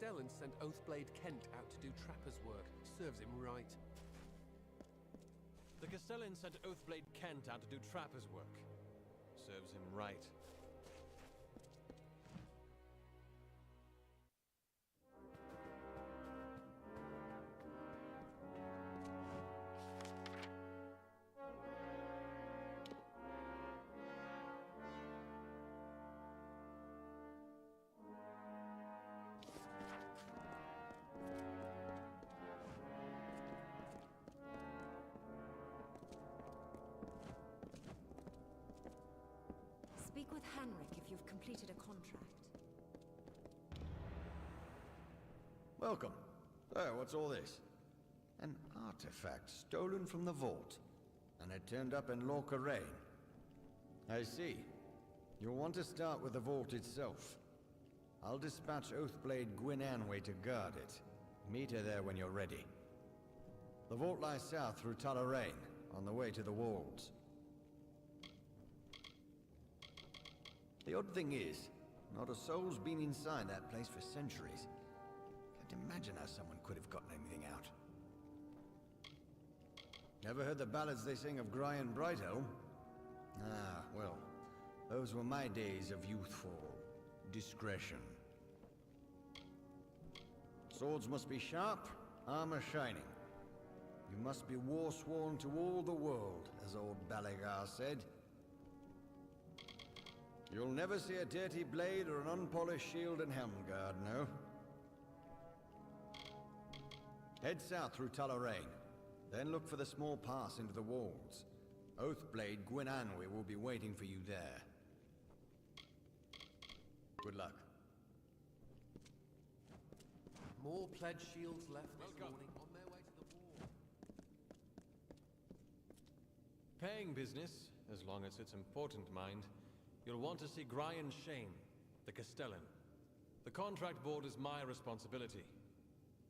Castellan sent Oathblade Kent out to do trapper's work. Serves him right. The Castellan sent Oathblade Kent out to do trapper's work. Serves him right. Speak with Henrik if you've completed a contract. Welcome. So, what's all this? An artifact stolen from the vault, and it turned up in Lorca. I see. You'll want to start with the vault itself. I'll dispatch Oathblade Gwyn Anway to guard it. Meet her there when you're ready. The vault lies south through Tullaraine, on the way to the walls. The odd thing is, not a soul's been inside that place for centuries. Can't imagine how someone could have gotten anything out. Never heard the ballads they sing of Brian Brighthelm? Ah, well, those were my days of youthful discretion. Swords must be sharp, armor shining. You must be war-sworn to all the world, as old Balagar said. You'll never see a dirty blade or an unpolished shield and helm guard, no? Head south through Tullaraine, then look for the small pass into the walls. Oathblade Gwyn Anway will be waiting for you there. Good luck. More pledge shields left this morning on their way to the wall. Paying business, as long as it's important, mind. You'll want to see Brian Shane, the Castellan. The contract board is my responsibility.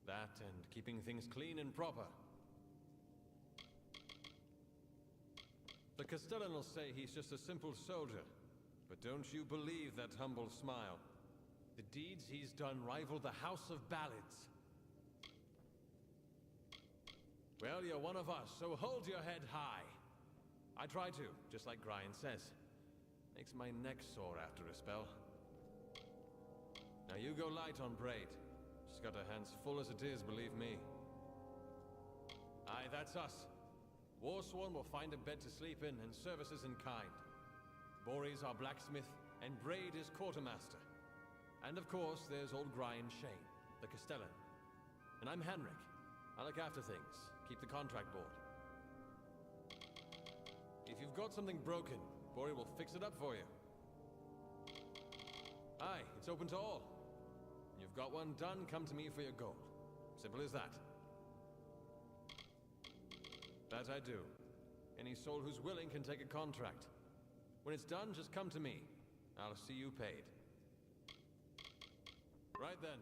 That and keeping things clean and proper. The Castellan will say he's just a simple soldier, but don't you believe that humble smile. The deeds he's done rival the House of Ballads. Well, you're one of us, so hold your head high. I try to, just like Brian says. Makes my neck sore after a spell. Now you go light on Braid. She's got her hands full as it is, believe me. Aye, that's us. Warsworn will find a bed to sleep in and services in kind. Bore's our blacksmith, and Braid is quartermaster. And of course, there's old Brian Shane, the Castellan. And I'm Henrik. I look after things, keep the contract board. If you've got something broken, Bori will fix it up for you. Aye, it's open to all. When you've got one done, come to me for your gold. Simple as that. That I do. Any soul who's willing can take a contract. When it's done, just come to me. I'll see you paid. Right then.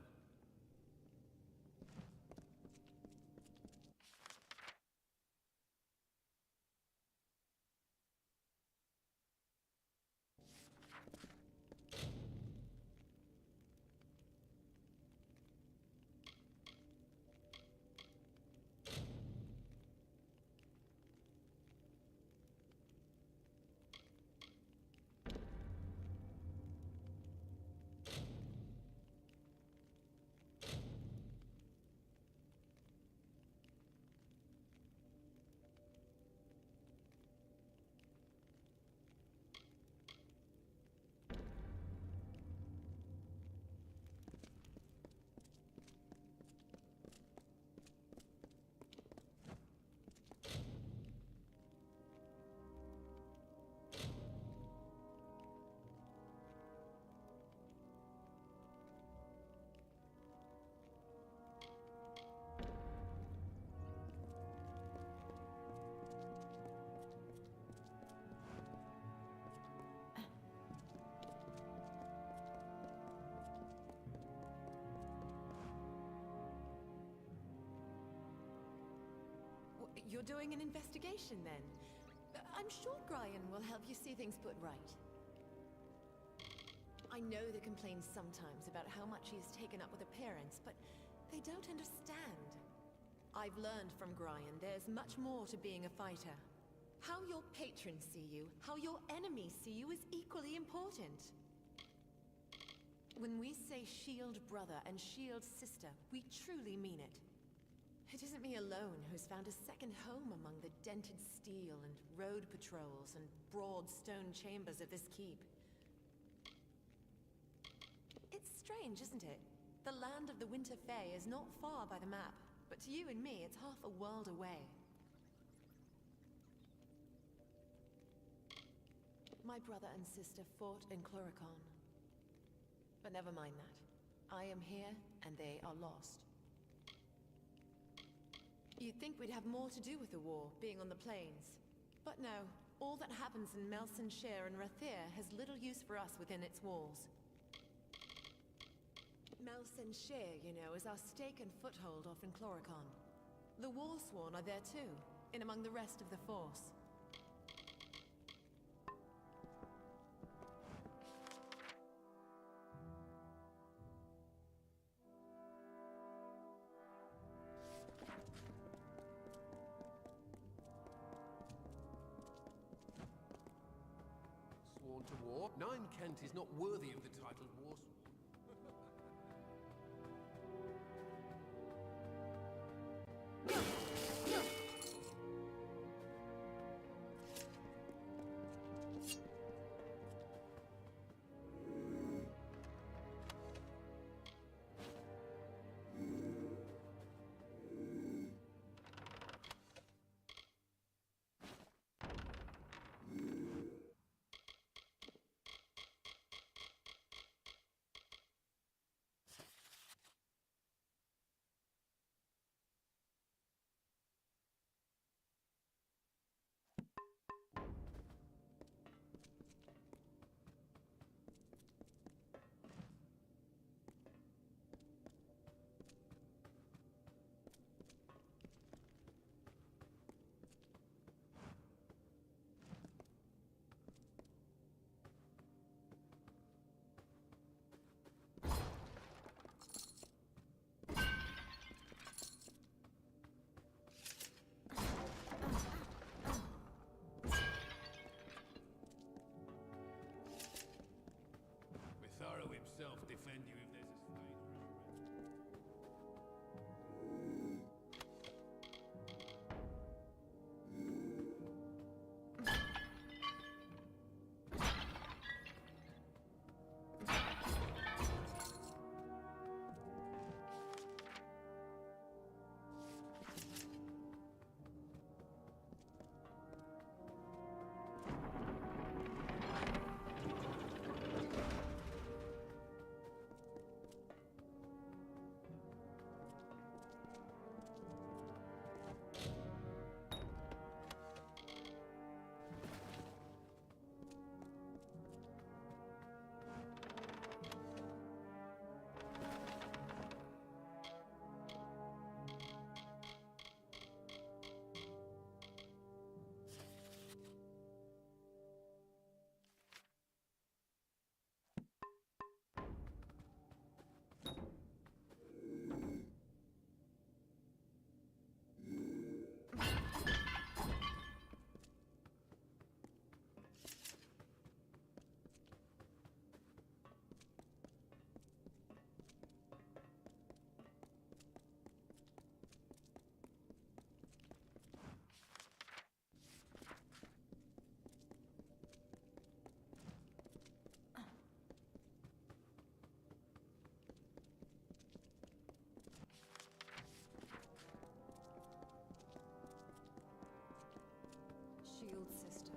You're doing an investigation, then? I'm sure Brian will help you see things put right. I know they complain sometimes about how much he is taken up with appearance, but they don't understand. I've learned from Gryan there's much more to being a fighter. How your patrons see you, how your enemies see you is equally important. When we say shield brother and shield sister, we truly mean it. It isn't me alone who's found a second home among the dented steel and road patrols and broad stone chambers of this keep. It's strange, isn't it? The land of the Winter Fae is not far by the map, but to you and me, it's half a world away. My brother and sister fought in Chloricon. But never mind that. I am here, and they are lost. You'd think we'd have more to do with the war, being on the plains. But no, all that happens in Melsenshire and Rathir has little use for us within its walls. Melsenshire, you know, is our stake and foothold off in Chloricon. The Warsworn are there too, in among the rest of the force. Sworn to war? Nine Kent is not worthy of the title Warsworn. Himself defend you if there's a stain Shield sister.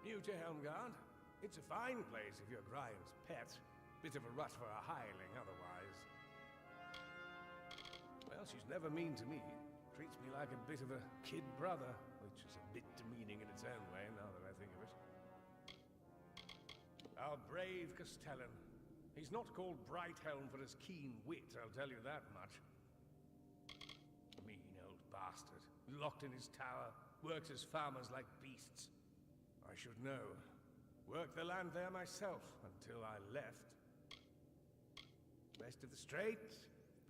New to Helmgard? It's a fine place if you're Gryan's pet. Bit of a rut for a hireling otherwise. Well, she's never mean to me. Treats me like a bit of a kid brother, which is a bit demeaning in its own way, now that I think of it. Our brave Castellan. He's not called Brighthelm for his keen wit, I'll tell you that much. Mean old bastard. Locked in his tower, works his farmers like beasts. I should know. Worked the land there myself until I left. West of the Strait.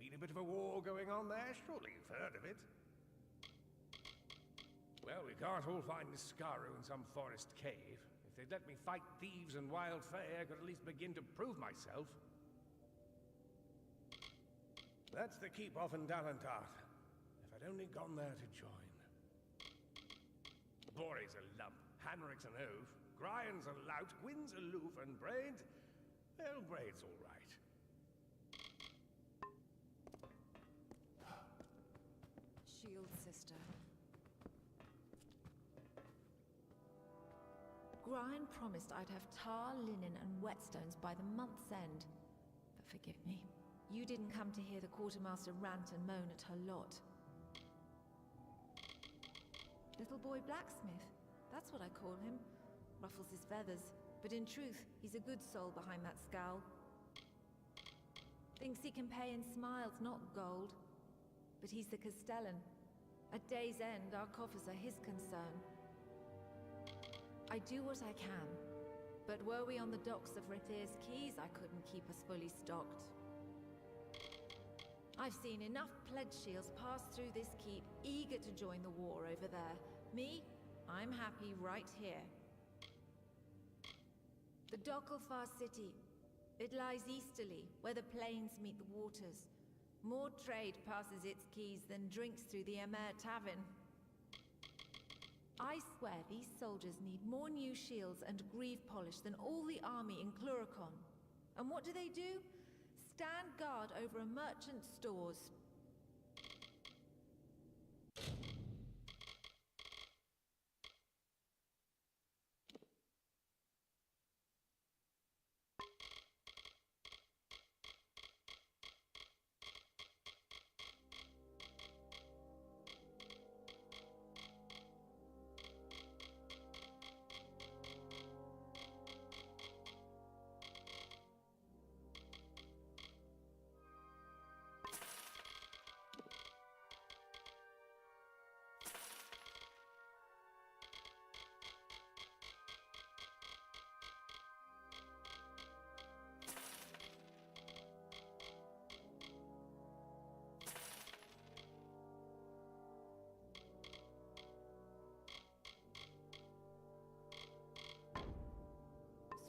Been a bit of a war going on there. Surely you've heard of it. Well, we can't all find this Skaru in some forest cave. If they'd let me fight thieves and wild fae, I could at least begin to prove myself. That's the keep off in Dalentart. If I'd only gone there to join. Borey's a lump, Hanric's an oaf, Gryan's a lout, Gwyn's aloof, and Braid... well, Braid's all right. Shield sister. Gryan promised I'd have tar, linen, and whetstones by the month's end. But forgive me, you didn't come to hear the quartermaster rant and moan at her lot. Little boy blacksmith, that's what I call him. Ruffles his feathers, but in truth, he's a good soul behind that scowl. Thinks he can pay in smiles, not gold. But he's the Castellan. At day's end, our coffers are his concern. I do what I can, but were we on the docks of Retir's Keys, I couldn't keep us fully stocked. I've seen enough pledge shields pass through this keep, eager to join the war over there. Me, I'm happy right here. The Docklefar city. It lies easterly, where the plains meet the waters. More trade passes its quays than drinks through the Amer Tavern. I swear these soldiers need more new shields and greave polish than all the army in Cluricon. And what do? Stand guard over a merchant's stores.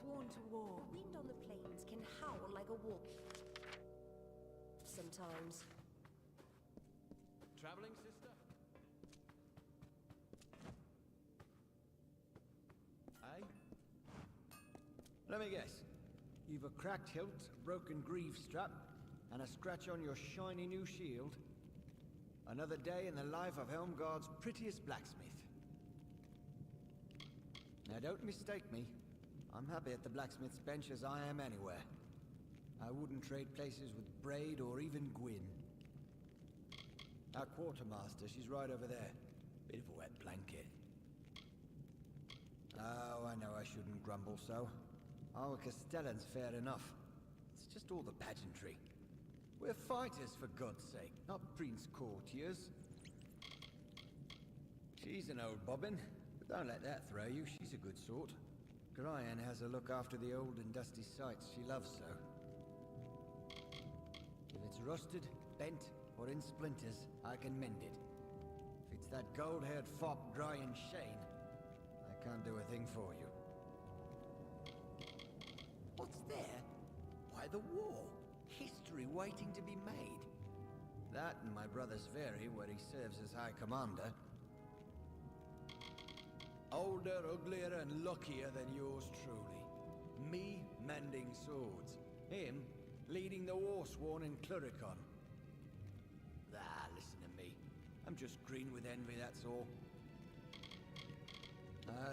Sworn to war. The wind on the plains can howl like a wolf. Sometimes. Traveling, sister? Aye? Let me guess. You've a cracked hilt, a broken greave strap, and a scratch on your shiny new shield. Another day in the life of Helmgard's prettiest blacksmith. Now don't mistake me. I'm happy at the blacksmith's bench as I am anywhere. I wouldn't trade places with Braid or even Gwyn. Our quartermaster, she's right over there. Bit of a wet blanket. Oh, I know I shouldn't grumble so. Our Castellan's fair enough. It's just all the pageantry. We're fighters, for God's sake, not prince courtiers. She's an old bobbin, but don't let that throw you. She's a good sort. Gryan has her look after the old and dusty sites she loves so. If it's rusted, bent, or in splinters, I can mend it. If it's that gold-haired fop Gryan Shane, I can't do a thing for you. What's there? Why, the war. History waiting to be made. That and my brother's Very, where he serves as High Commander. Older, uglier, and luckier than yours truly. Me mending swords. Him leading the war-sworn in Cluricon. Ah, listen to me. I'm just green with envy, that's all.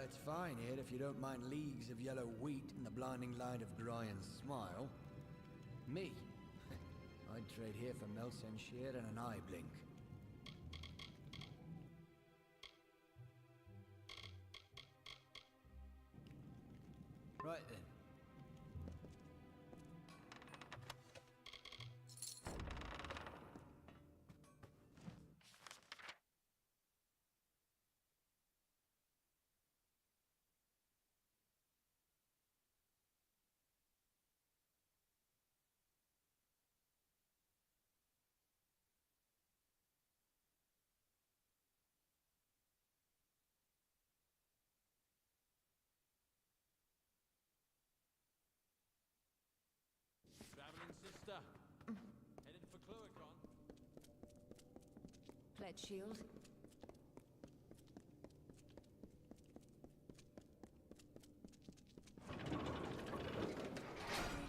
It's fine here if you don't mind leagues of yellow wheat and the blinding light of Gryan's smile. Me? I'd trade here for Melsenshire and an eye blink. Right then. bed shield.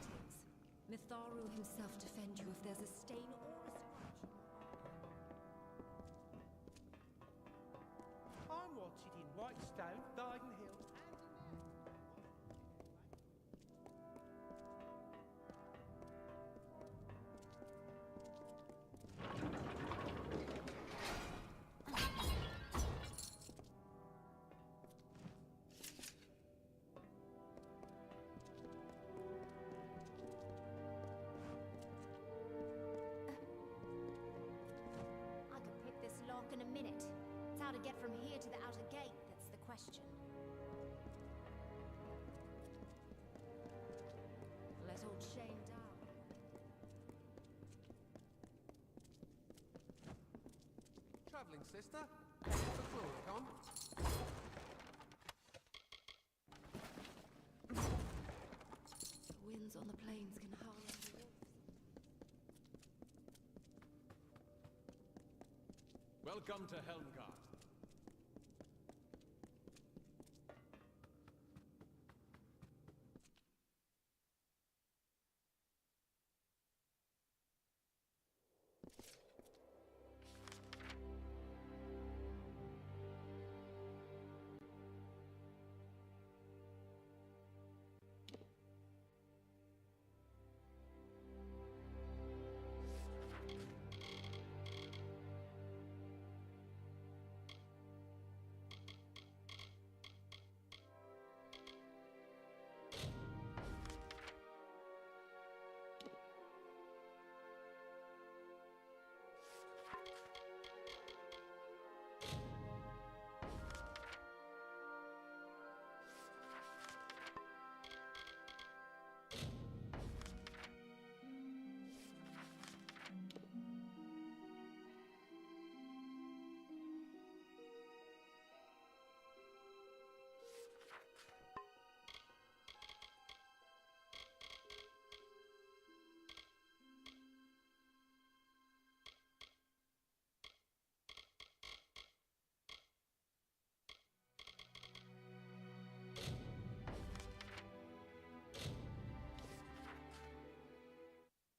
Greetings. Mitharu himself defend you if there's a stain or a scratch. I'm watching in Whitestone, Dyden Hill, I could pick this lock in a minute. It's how to get from here to the outer gate that's the question. Let old Shane down. Travelling sister? The fluid on? The winds on the plains can howl like wolves. Welcome to Helmgard.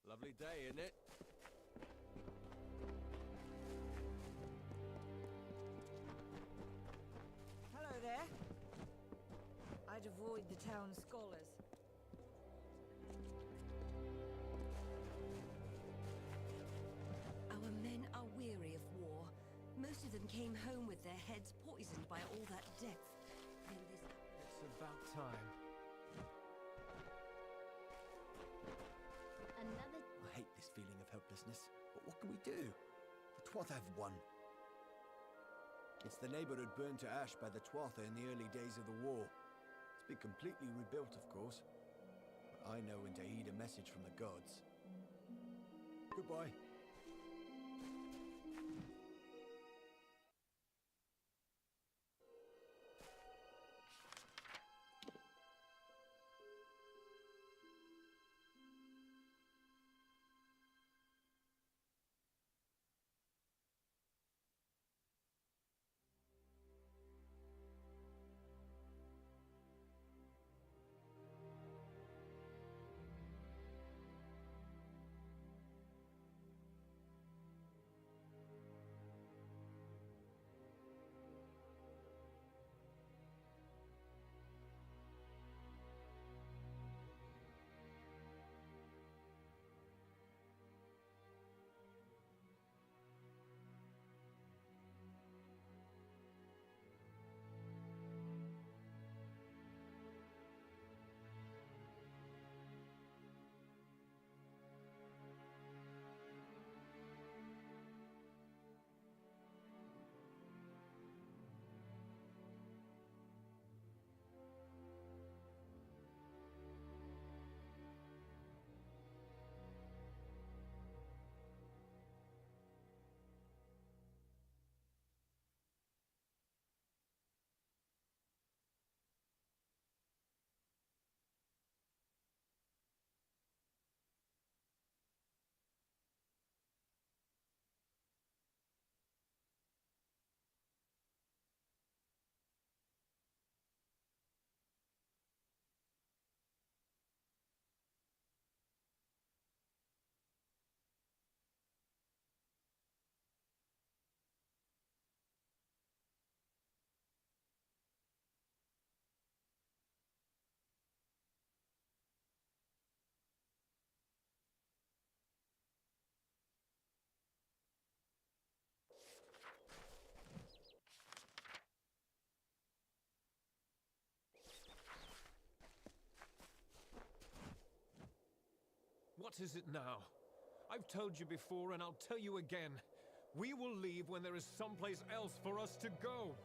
Lovely day, isn't it? Hello there. I'd avoid the town scholars. Our men are weary of war. Most of them came home with their heads poisoned by all that death. Then this... It's about time. Another... I hate this feeling of helplessness, but what can we do? The Tuatha have won. It's the neighborhood burned to ash by the Tuatha in the early days of the war. It's been completely rebuilt, of course. But I know when to heed a message from the gods. Goodbye. What is it now? I've told you before, and I'll tell you again. We will leave when there is someplace else for us to go.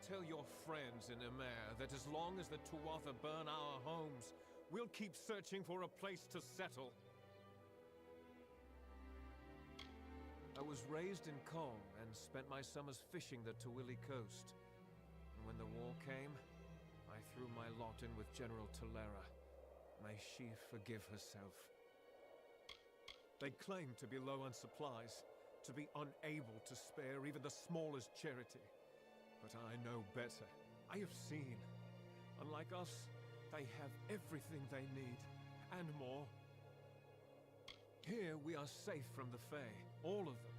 Tell your friends in Emer that as long as the Tuatha burn our homes, we'll keep searching for a place to settle. I was raised in Kong and spent my summers fishing the Tawili coast. And when the war came, I threw my lot in with General Tolera. May she forgive herself. They claim to be low on supplies, to be unable to spare even the smallest charity. But I know better. I have seen. Unlike us, they have everything they need, and more. Here we are safe from the Fae, all of them.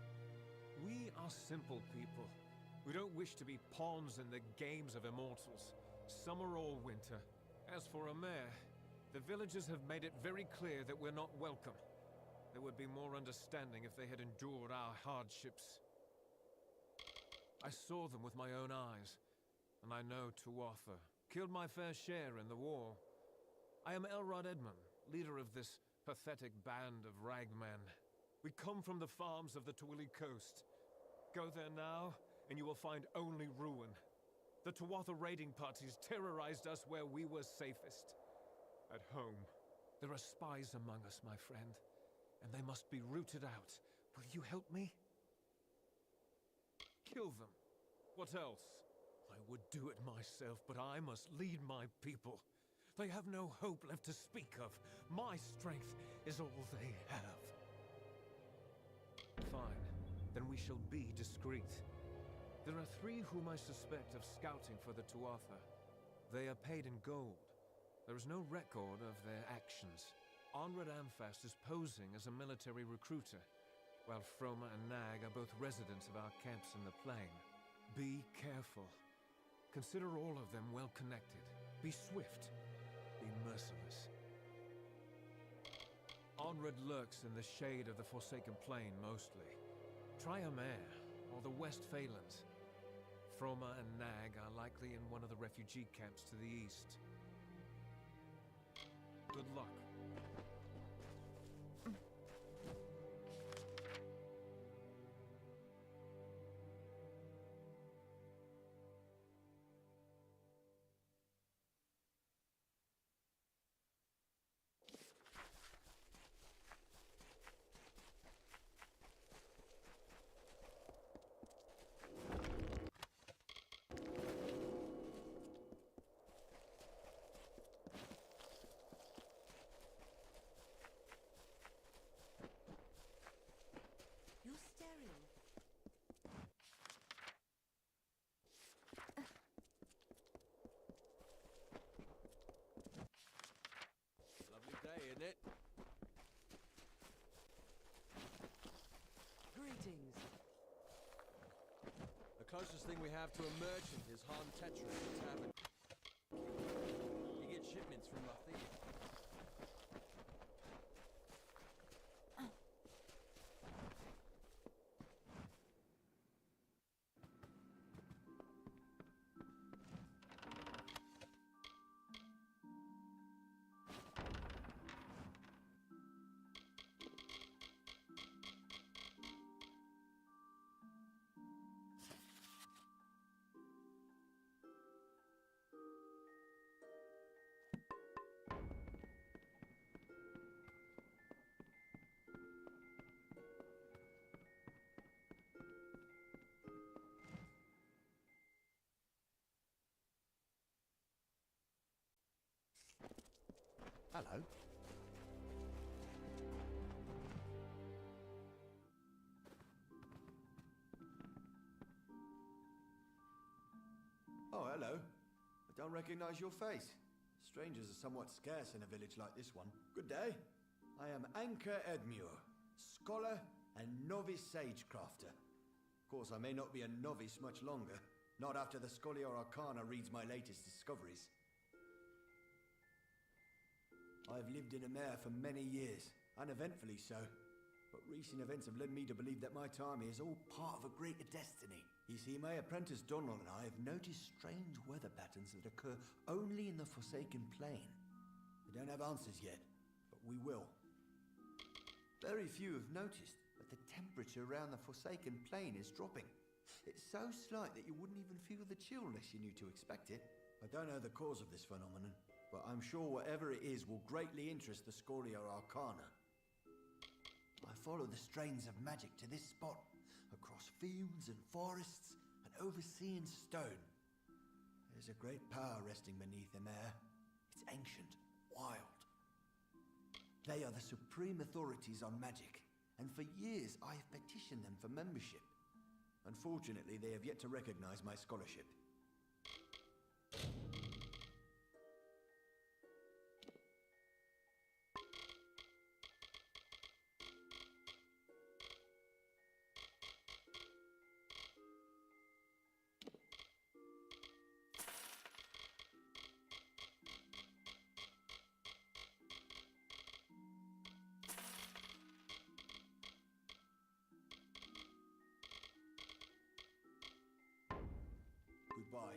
We are simple people. We don't wish to be pawns in the games of immortals, summer or winter. As for Emer, the villagers have made it very clear that we're not welcome. There would be more understanding if they had endured our hardships. I saw them with my own eyes, and I know Tuatha killed my fair share in the war. I am Elrod Edmund, leader of this pathetic band of ragmen. We come from the farms of the Tawili coast. Go there now, and you will find only ruin. The Tuatha raiding parties terrorized us where we were safest. At home. There are spies among us, my friend, and they must be rooted out. Will you help me? Kill them. What else? I would do it myself, but I must lead my people. They have no hope left to speak of. My strength is all they have. Fine. Then we shall be discreet. There are 3 whom I suspect of scouting for the Tuatha. They are paid in gold. There is no record of their actions. Onrad Amphast is posing as a military recruiter, while Froma and Nag are both residents of our camps in the plain. Be careful. Consider all of them well connected. Be swift. Be merciless. Onrad lurks in the shade of the Forsaken Plain mostly. Try Emer, or the West Phalanx. Froma and Nag are likely in one of the refugee camps to the east. Good luck. You're staring. Lovely day, isn't it? Greetings. The closest thing we have to a merchant is Han Tetra at the tavern. He gets shipments from Lathir. Hello. Oh, hello. I don't recognize your face. Strangers are somewhat scarce in a village like this one. Good day. I am Anchor Edmure, scholar and novice sagecrafter. Of course, I may not be a novice much longer. Not after the Scholiar Arcana reads my latest discoveries. I've lived in Emer for many years, uneventfully so. But recent events have led me to believe that my time here is all part of a greater destiny. You see, my apprentice Donald and I have noticed strange weather patterns that occur only in the Forsaken Plain. We don't have answers yet, but we will. Very few have noticed, but the temperature around the Forsaken Plain is dropping. It's so slight that you wouldn't even feel the chill unless you knew to expect it. I don't know the cause of this phenomenon, but I'm sure whatever it is will greatly interest the Scoria Arcana. I follow the strains of magic to this spot, across fields and forests and over sea and stone. There's a great power resting beneath them air. It's ancient, wild. They are the supreme authorities on magic, and for years I have petitioned them for membership. Unfortunately, they have yet to recognize my scholarship. Goodbye.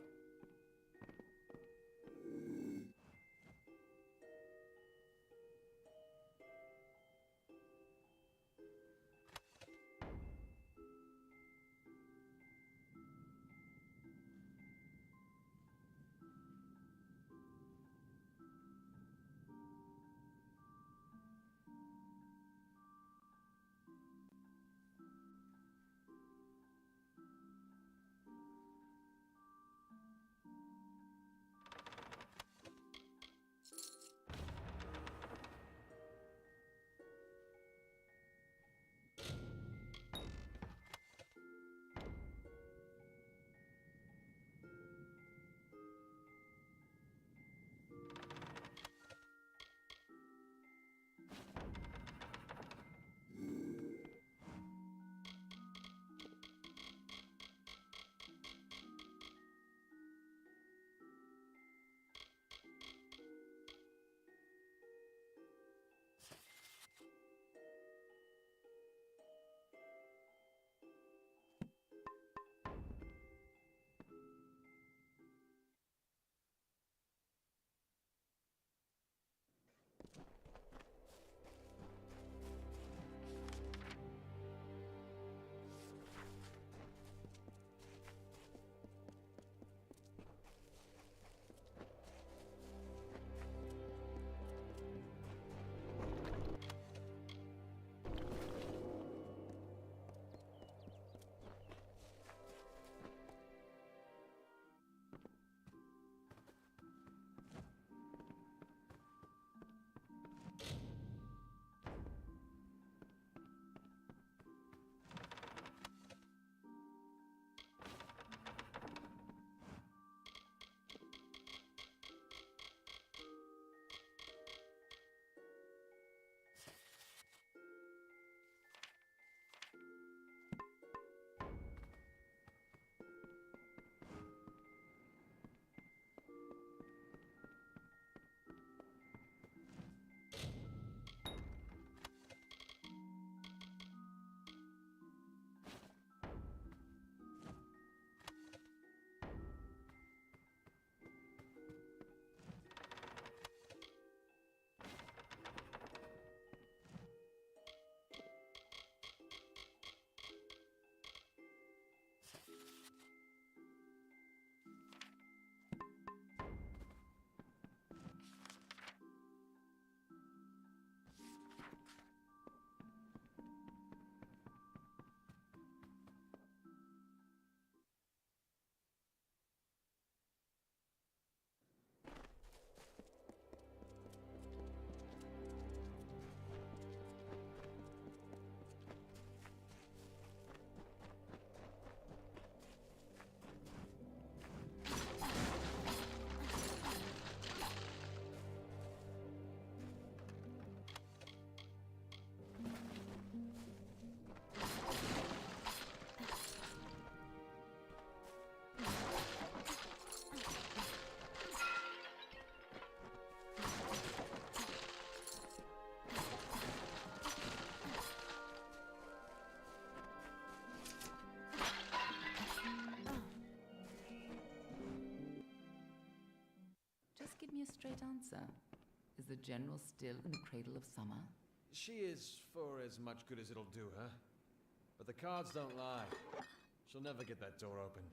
Give me a straight answer. Is the General still in the cradle of summer? She is for as much good as it'll do her. But the cards don't lie. She'll never get that door open.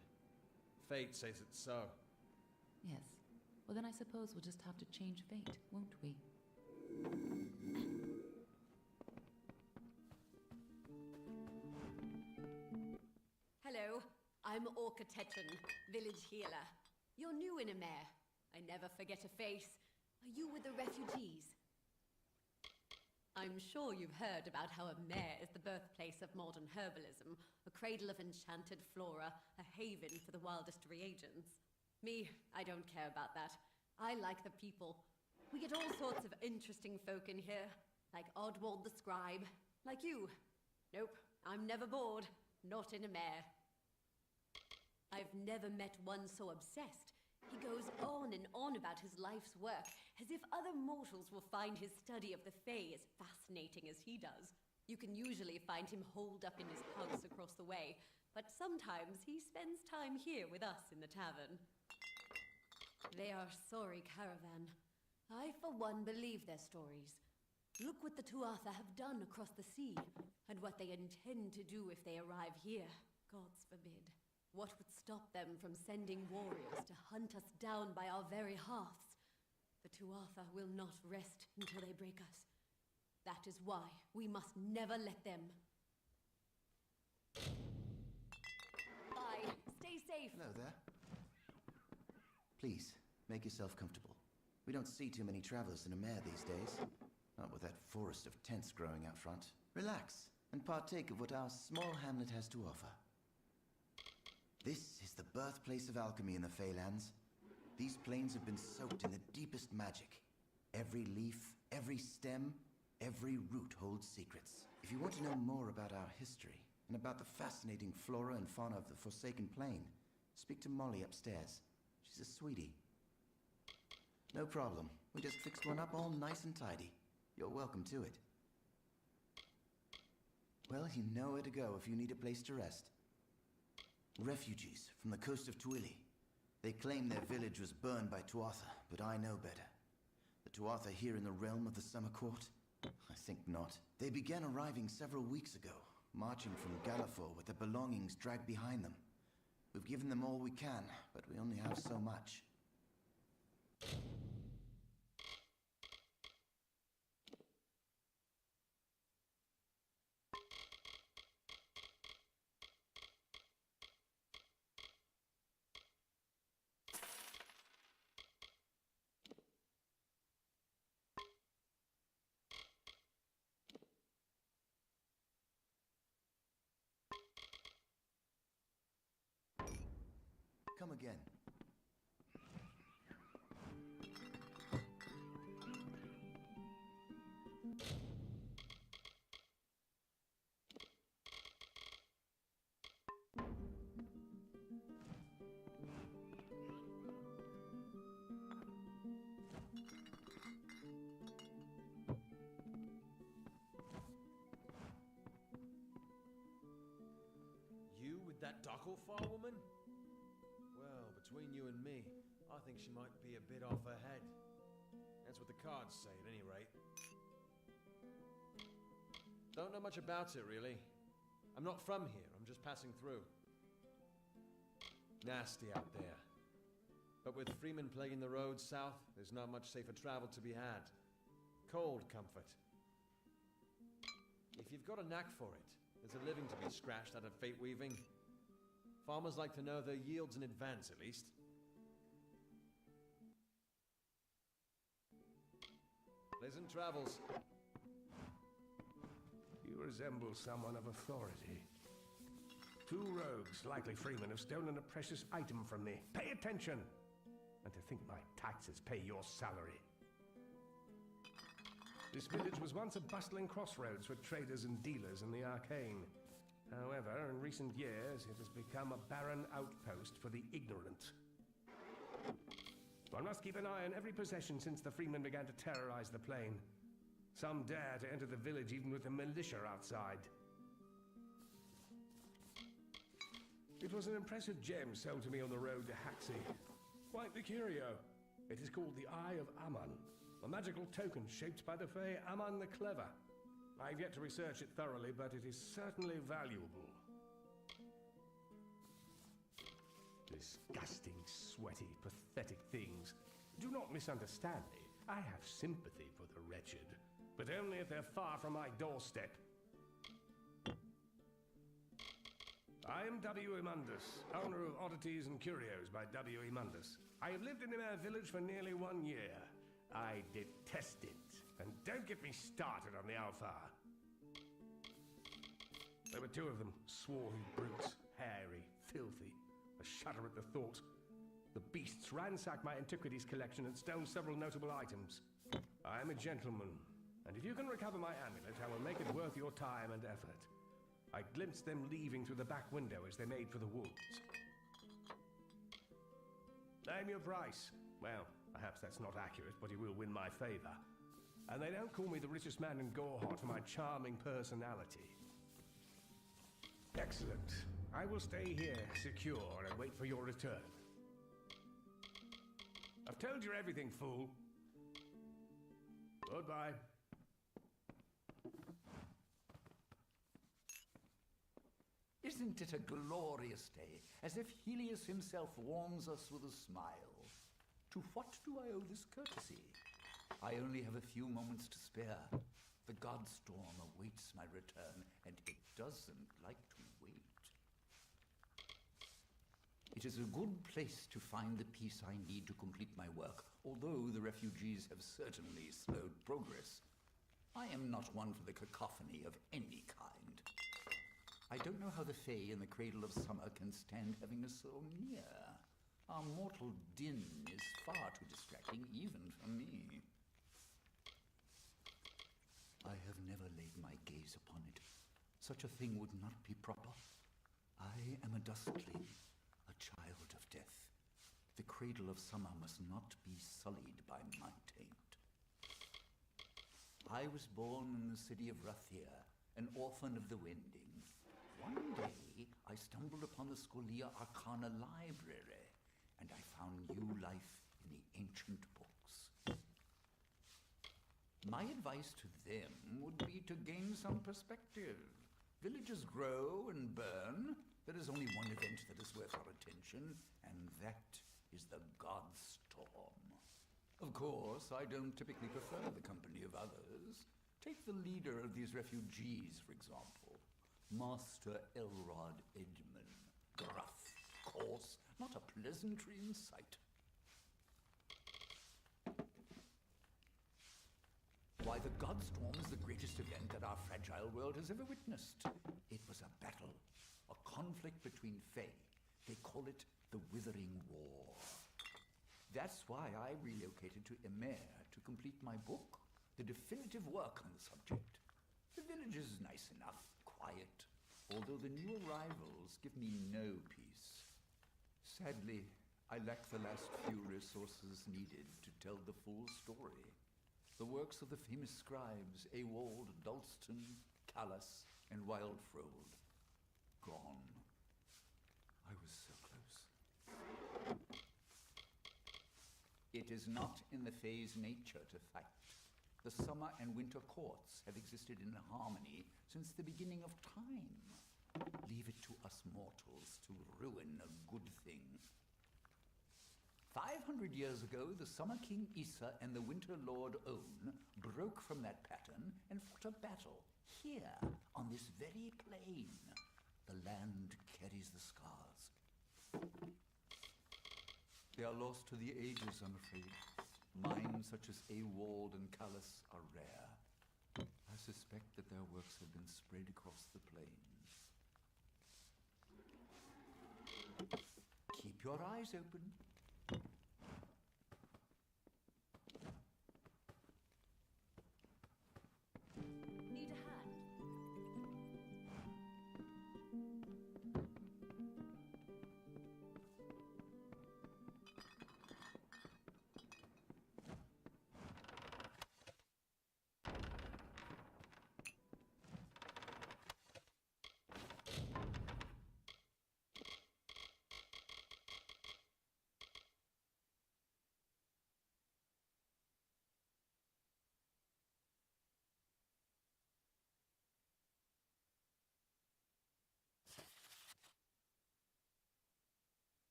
Fate says it's so. Yes. Well, then I suppose we'll just have to change fate, won't we? Hello, I'm Orca Tetran, village healer. You're new in Amer. I never forget a face. Are you with the refugees? I'm sure you've heard about how Amer is the birthplace of modern herbalism, a cradle of enchanted flora, a haven for the wildest reagents. Me, I don't care about that. I like the people. We get all sorts of interesting folk in here, like Oddwald the Scribe, like you. Nope, I'm never bored, not in Amer. I've never met one so obsessed. He goes on and on about his life's work, as if other mortals will find his study of the Fae as fascinating as he does. You can usually find him holed up in his house across the way, but sometimes he spends time here with us in the tavern. They are a sorry caravan. I, for one, believe their stories. Look what the Tuatha have done across the sea, and what they intend to do if they arrive here. Gods forbid. What would stop them from sending warriors to hunt us down by our very hearths? The Tuatha will not rest until they break us. That is why we must never let them. Bye. Stay safe. Hello there. Please, make yourself comfortable. We don't see too many travelers in Amer these days. Not with that forest of tents growing out front. Relax, and partake of what our small hamlet has to offer. This is the birthplace of alchemy in the Feylands. These plains have been soaked in the deepest magic. Every leaf, every stem, every root holds secrets. If you want to know more about our history, and about the fascinating flora and fauna of the Forsaken Plain, speak to Molly upstairs. She's a sweetie. No problem. We just fixed one up all nice and tidy. You're welcome to it. Well, you know where to go if you need a place to rest. Refugees from the coast of Twili. They claim their village was burned by Tuatha, but I know better. The Tuatha here in the realm of the Summer Court? I think not. They began arriving several weeks ago, marching from Galafor with their belongings dragged behind them. We've given them all we can, but we only have so much. Come again. You with that Dokkelfar woman? Well, between you and me, I think she might be a bit off her head. That's what the cards say, at any rate. Don't know much about it, really. I'm not from here, I'm just passing through. Nasty out there. But with Freeman plaguing the roads south, there's not much safer travel to be had. Cold comfort. If you've got a knack for it, there's a living to be scratched out of fate weaving. Farmers like to know their yields in advance, at least. Pleasant travels. You resemble someone of authority. 2 rogues, likely freemen, have stolen a precious item from me. Pay attention! And to think my taxes pay your salary. This village was once a bustling crossroads for traders and dealers in the arcane. However, in recent years, it has become a barren outpost for the ignorant. One must keep an eye on every possession since the freemen began to terrorize the plain. Some dare to enter the village even with the militia outside. It was an impressive gem sold to me on the road to Haxi. Quite the curio. It is called the Eye of Aman, a magical token shaped by the Fae Aman the Clever. I've yet to research it thoroughly, but it is certainly valuable. Disgusting, sweaty, pathetic things. Do not misunderstand me. I have sympathy for the wretched, but only if they're far from my doorstep. I am W. Mundus, owner of Oddities and Curios by W. Mundus. I have lived in our village for nearly 1 year. I detest it. And don't get me started on the Alpha. There were 2 of them, swarthy brutes, hairy, filthy. I shudder at the thought. The beasts ransacked my antiquities collection and stole several notable items. I am a gentleman, and if you can recover my amulet, I will make it worth your time and effort. I glimpsed them leaving through the back window as they made for the woods. Name your price. Well, perhaps that's not accurate, but you will win my favor. And they don't call me the richest man in Gorehot for my charming personality. Excellent. I will stay here, secure, and wait for your return. I've told you everything, fool. Goodbye. Isn't it a glorious day, as if Helios himself warms us with a smile? To what do I owe this courtesy? I only have a few moments to spare. The godstorm awaits my return, and it doesn't like to wait. It is a good place to find the piece I need to complete my work, although the refugees have certainly slowed progress. I am not one for the cacophony of any kind. I don't know how the Fae in the Cradle of Summer can stand having us so near. Our mortal din is far too distracting, even for me. I have never laid my gaze upon it. Such a thing would not be proper. I am a dustling, a child of death. The Cradle of Summer must not be sullied by my taint. I was born in the city of Rathir, an orphan of the Wending. One day, I stumbled upon the Scholia Arcana library, and I found new life in the ancient books. My advice to them would be to gain some perspective. Villages grow and burn. There is only one event that is worth our attention, and that is the Godstorm. Of course, I don't typically prefer the company of others. Take the leader of these refugees, for example. Master Elrod Edmund. Gruff, coarse, not a pleasantry in sight. Why, the Godstorm is the greatest event that our fragile world has ever witnessed. It was a battle, a conflict between Fae. They call it the Withering War. That's why I relocated to Emer to complete my book, the definitive work on the subject. The village is nice enough, quiet, although the new arrivals give me no peace. Sadly, I lack the last few resources needed to tell the full story. The works of the famous scribes Ewald, Dalston, Callus, and Wildfrold. Gone. I was so close. It is not in the Fae's nature to fight. The summer and winter courts have existed in harmony since the beginning of time. Leave it to us mortals to ruin a good thing. 500 years ago, the Summer King Issa and the Winter Lord On broke from that pattern and fought a battle here, on this very plain. The land carries the scars. They are lost to the ages, I'm afraid. Minds such as Ewald and Callus are rare. I suspect that their works have been spread across the plains. Keep your eyes open. Need a hand?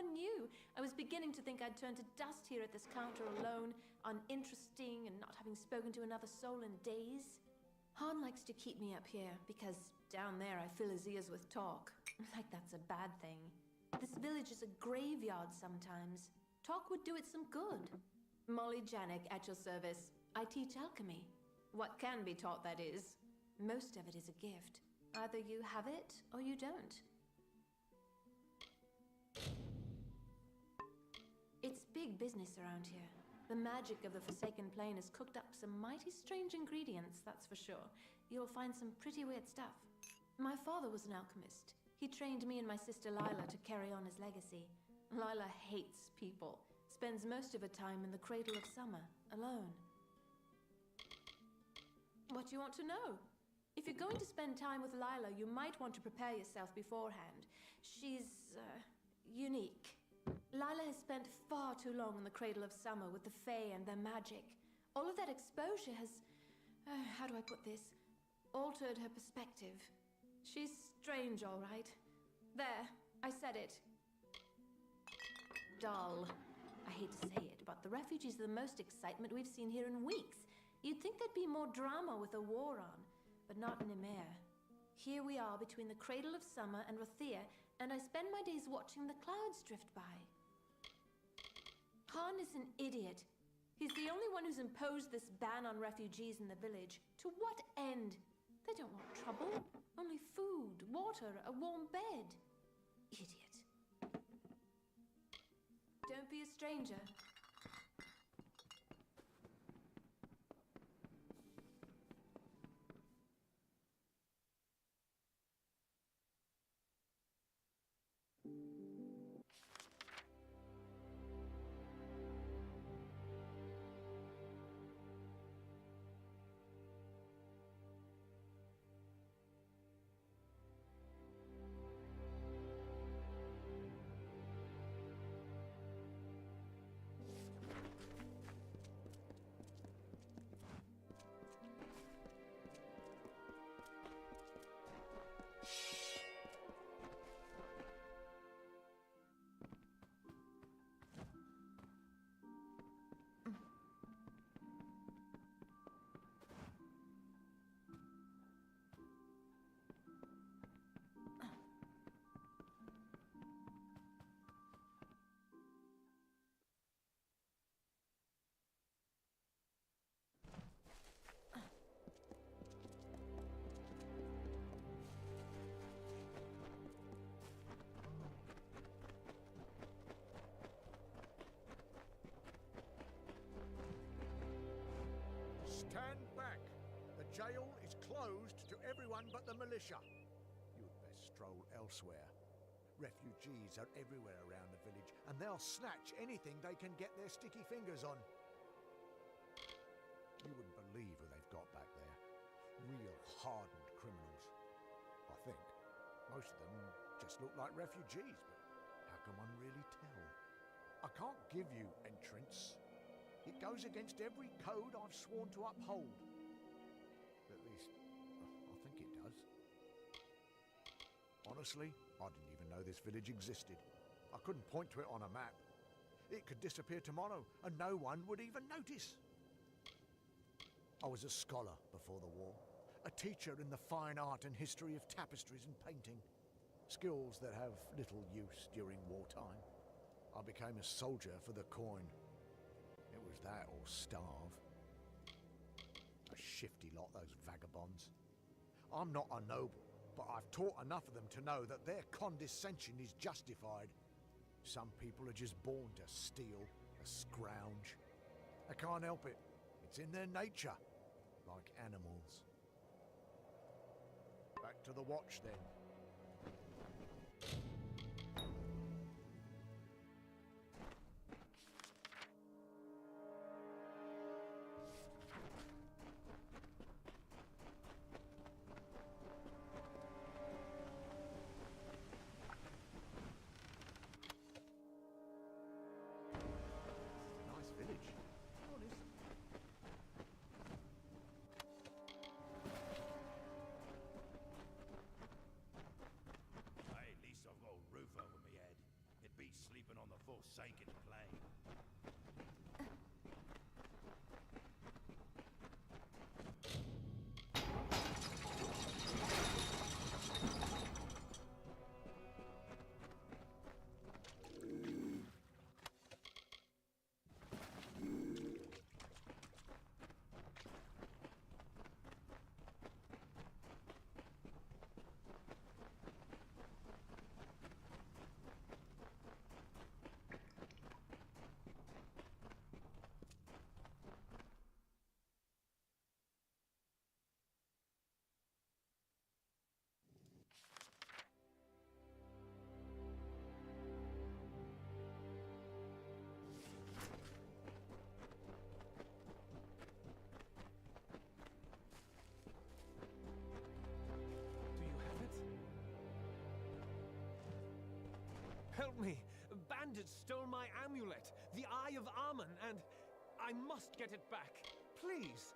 one knew. I was beginning to think I'd turn to dust here at this counter alone, uninteresting and not having spoken to another soul in days. Han likes to keep me up here because down there I fill his ears with talk. Like that's a bad thing. This village is a graveyard sometimes. Talk would do it some good. Molly Janik at your service. I teach alchemy. What can be taught, that is. Most of it is a gift. Either you have it, or you don't. It's big business around here. The magic of the Forsaken Plane has cooked up some mighty strange ingredients, that's for sure. You'll find some pretty weird stuff. My father was an alchemist. He trained me and my sister Lila to carry on his legacy. Lila hates people. Spends most of her time in the cradle of summer, alone. What do you want to know? If you're going to spend time with Lila, you might want to prepare yourself beforehand. She's, unique. Lila has spent far too long in the cradle of summer with the Fae and their magic. All of that exposure has, how do I put this, altered her perspective. She's strange, all right. There, I said it. Dull. I hate to say it, but the refugees are the most excitement we've seen here in weeks. You'd think there'd be more drama with a war on, but not in Emir. Here we are between the cradle of summer and Rothea, and I spend my days watching the clouds drift by. Han is an idiot. He's the only one who's imposed this ban on refugees in the village. To what end? They don't want trouble. Only food, water, a warm bed. Idiot. Don't be a stranger. Stand back. The jail is closed to everyone but the militia. You'd best stroll elsewhere. Refugees are everywhere around the village, and they'll snatch anything they can get their sticky fingers on. You wouldn't believe who they've got back there. Real hardened criminals. I think. Most of them just look like refugees, but how can one really tell? I can't give you entrance. It goes against every code I've sworn to uphold. At least, I think it does. Honestly, I didn't even know this village existed. I couldn't point to it on a map. It could disappear tomorrow, and no one would even notice. I was a scholar before the war, a teacher in the fine art and history of tapestries and painting, skills that have little use during wartime. I became a soldier for the coin. It was that or starve. A shifty lot, those vagabonds. I'm not a noble, but I've taught enough of them to know that their condescension is justified. Some people are just born to steal, a scrounge. They can't help it. It's in their nature, like animals. Back to the watch, then. sleeping on the Forsaken Plain. Help me! Bandits stole my amulet, the Eye of Amun, and I must get it back. Please!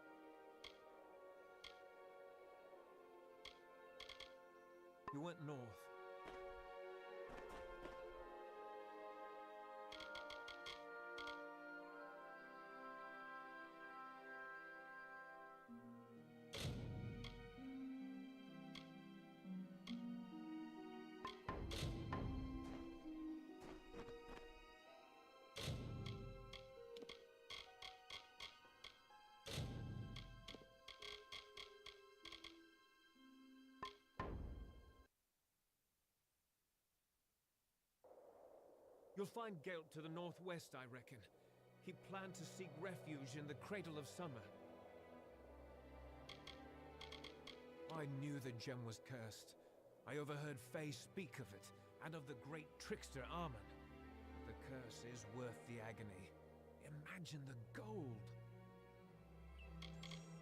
You went north. You'll find Gelt to the northwest, I reckon. He planned to seek refuge in the Cradle of Summer. I knew the gem was cursed. I overheard Faye speak of it, and of the great trickster Amun. The curse is worth the agony. Imagine the gold!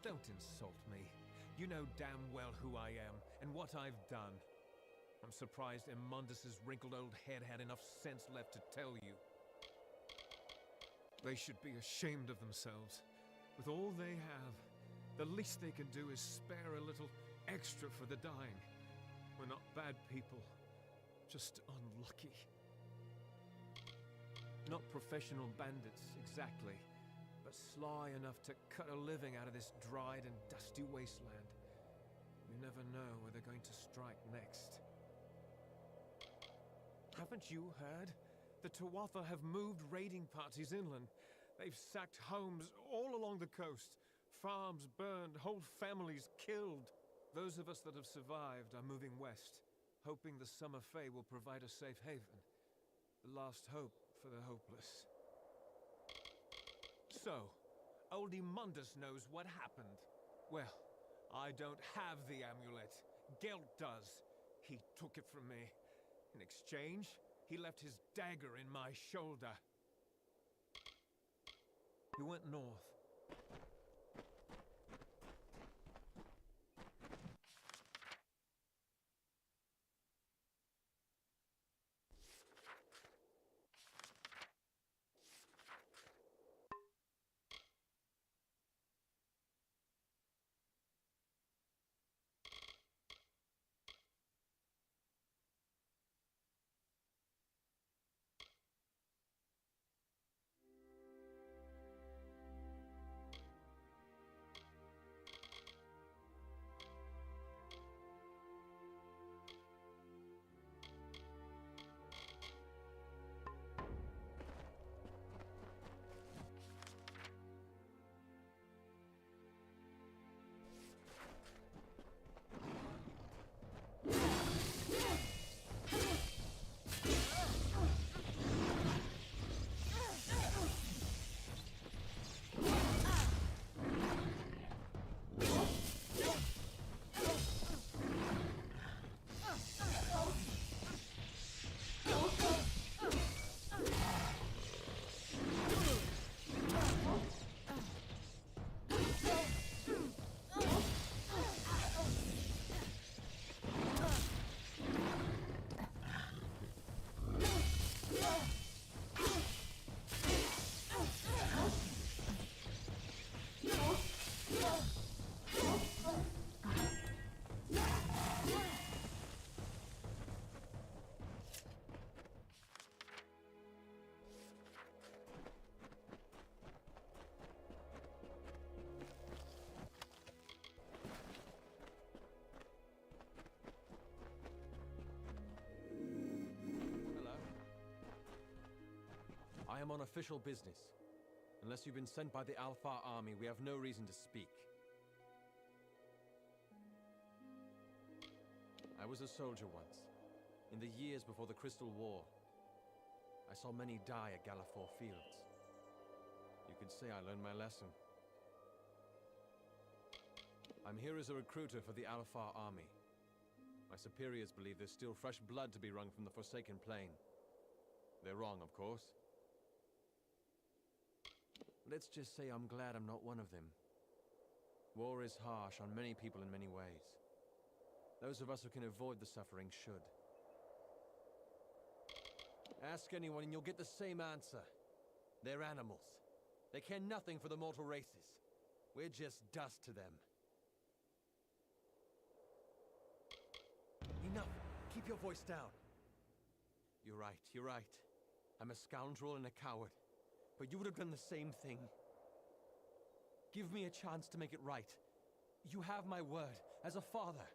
Don't insult me. You know damn well who I am, and what I've done. I'm surprised Immundus's wrinkled old head had enough sense left to tell you. They should be ashamed of themselves. With all they have, the least they can do is spare a little extra for the dying. We're not bad people, just unlucky. Not professional bandits, exactly, but sly enough to cut a living out of this dried and dusty wasteland. You never know where they're going to strike next. Haven't you heard? The Tuatha have moved raiding parties inland. They've sacked homes all along the coast. Farms burned, whole families killed. Those of us that have survived are moving west, hoping the Summer Fae will provide a safe haven. The last hope for the hopeless. So, old Immundus knows what happened. Well, I don't have the amulet. Gelt does. He took it from me. In exchange, he left his dagger in my shoulder. He went north. I am on official business. Unless you've been sent by the Alpha army, we have no reason to speak. I was a soldier once, in the years before the Crystal War. I saw many die at Gallifore Fields. You could say I learned my lesson. I'm here as a recruiter for the Alpha army. My superiors believe there's still fresh blood to be wrung from the Forsaken Plain. They're wrong, of course. Let's just say I'm glad I'm not one of them. War is harsh on many people in many ways. Those of us who can avoid the suffering should. Ask anyone and you'll get the same answer. They're animals. They care nothing for the mortal races. We're just dust to them. Enough! Keep your voice down. You're right. I'm a scoundrel and a coward. But you would have done the same thing. Give me a chance to make it right. You have my word, as a father.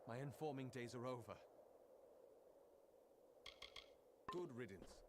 My informing days are over. Good riddance.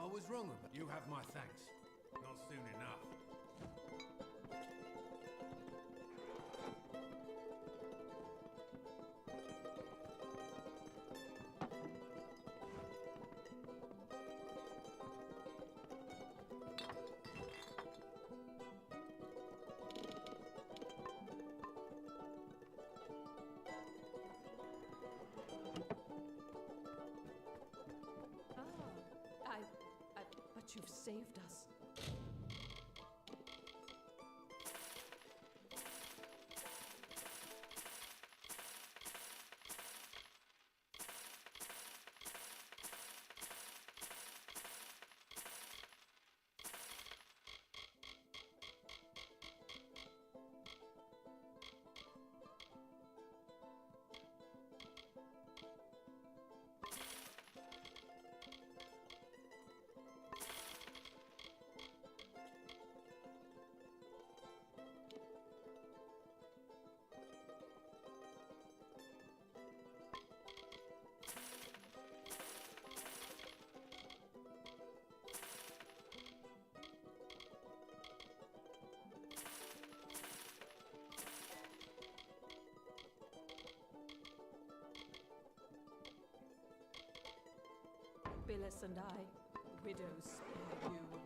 I was wrong about. You have my thanks. Not soon enough. But you've saved us. Billis and I, widows, spare you.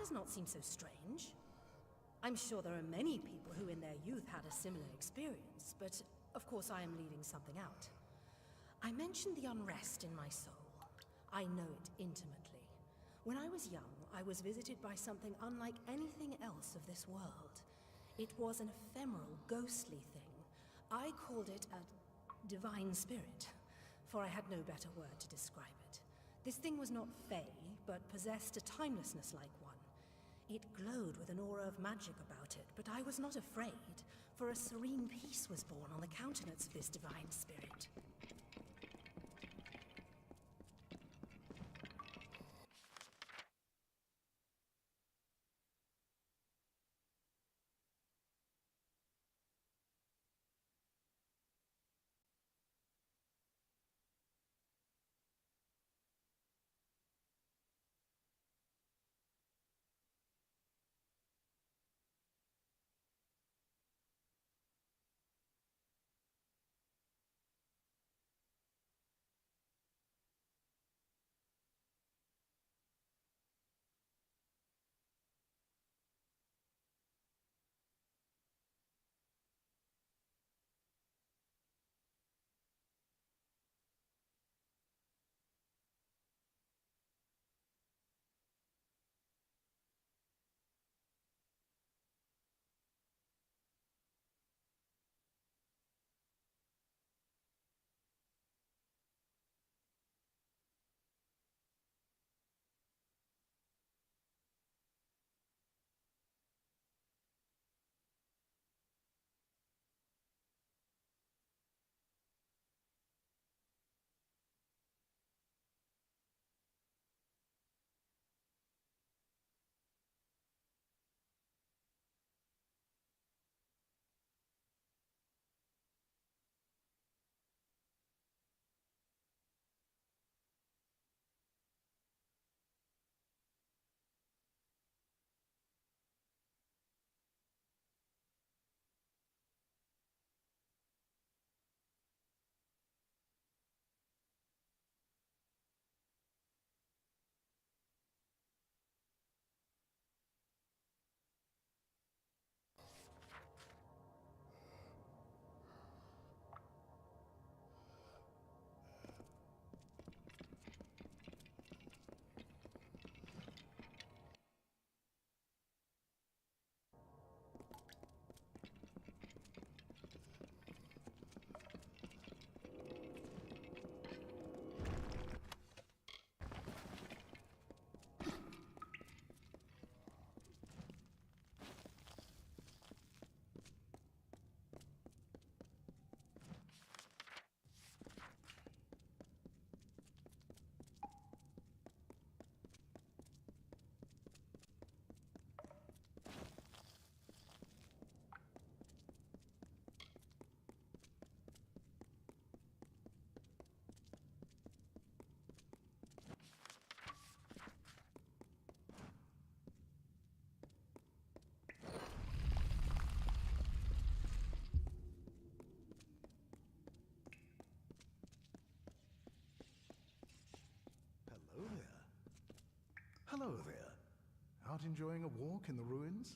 does not seem so strange. I'm sure there are many people who in their youth had a similar experience, but of course I am leaving something out. I mentioned the unrest in my soul. I know it intimately. When I was young, I was visited by something unlike anything else of this world. It was an ephemeral, ghostly thing. I called it a divine spirit, for I had no better word to describe it. This thing was not fey, but possessed a timelessness like one. It glowed with an aura of magic about it, but I was not afraid, for a serene peace was born on the countenance of this divine spirit. Hello there. Out enjoying a walk in the ruins?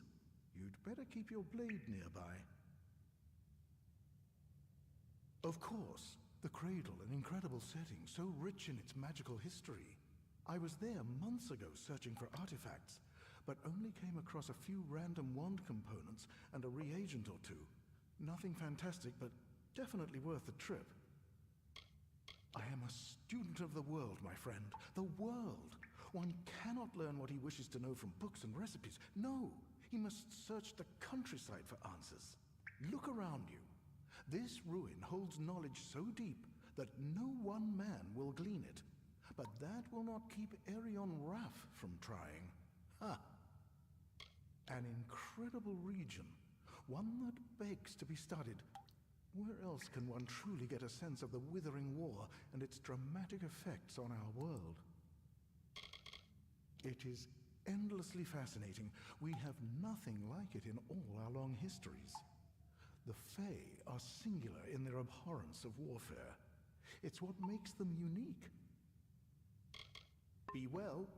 You'd better keep your blade nearby. Of course, the Cradle, an incredible setting, so rich in its magical history. I was there months ago searching for artifacts, but only came across a few random wand components and a reagent or two. Nothing fantastic, but definitely worth the trip. I am a student of the world, my friend. The world! One cannot learn what he wishes to know from books and recipes. No, he must search the countryside for answers. Look around you. This ruin holds knowledge so deep that no one man will glean it. But that will not keep Arion Raff from trying. Ha! An incredible region. One that begs to be studied. Where else can one truly get a sense of the withering war and its dramatic effects on our world? It is endlessly fascinating. We have nothing like it in all our long histories. The Fae are singular in their abhorrence of warfare. It's what makes them unique. Be well.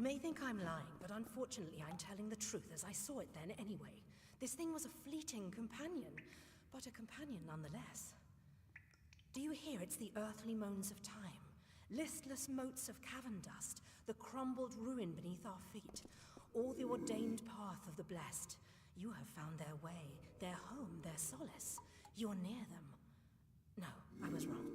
You may think I'm lying, but unfortunately I'm telling the truth as I saw it then anyway. This thing was a fleeting companion, but a companion nonetheless. Do you hear? It's the earthly moans of time. Listless motes of cavern dust, the crumbled ruin beneath our feet. All the ordained path of the blessed. You have found their way, their home, their solace. You're near them. No, I was wrong.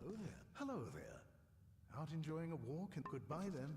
Hello there. Hello there. Out enjoying a walk and goodbye then.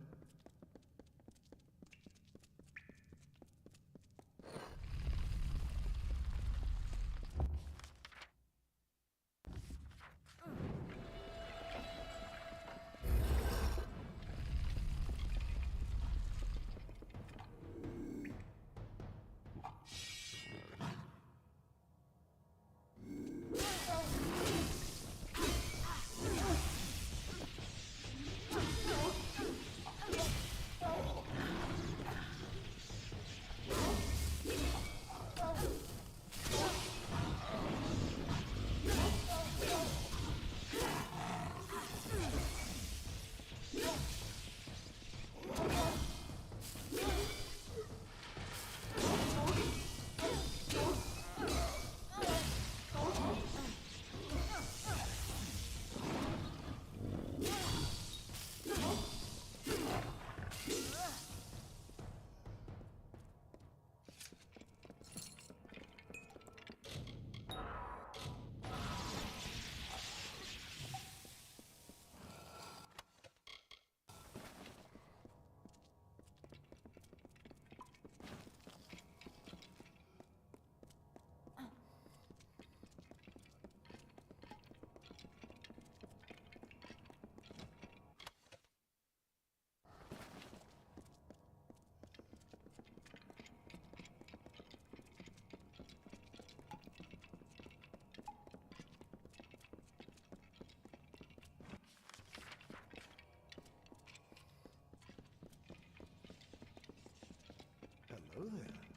Hello there.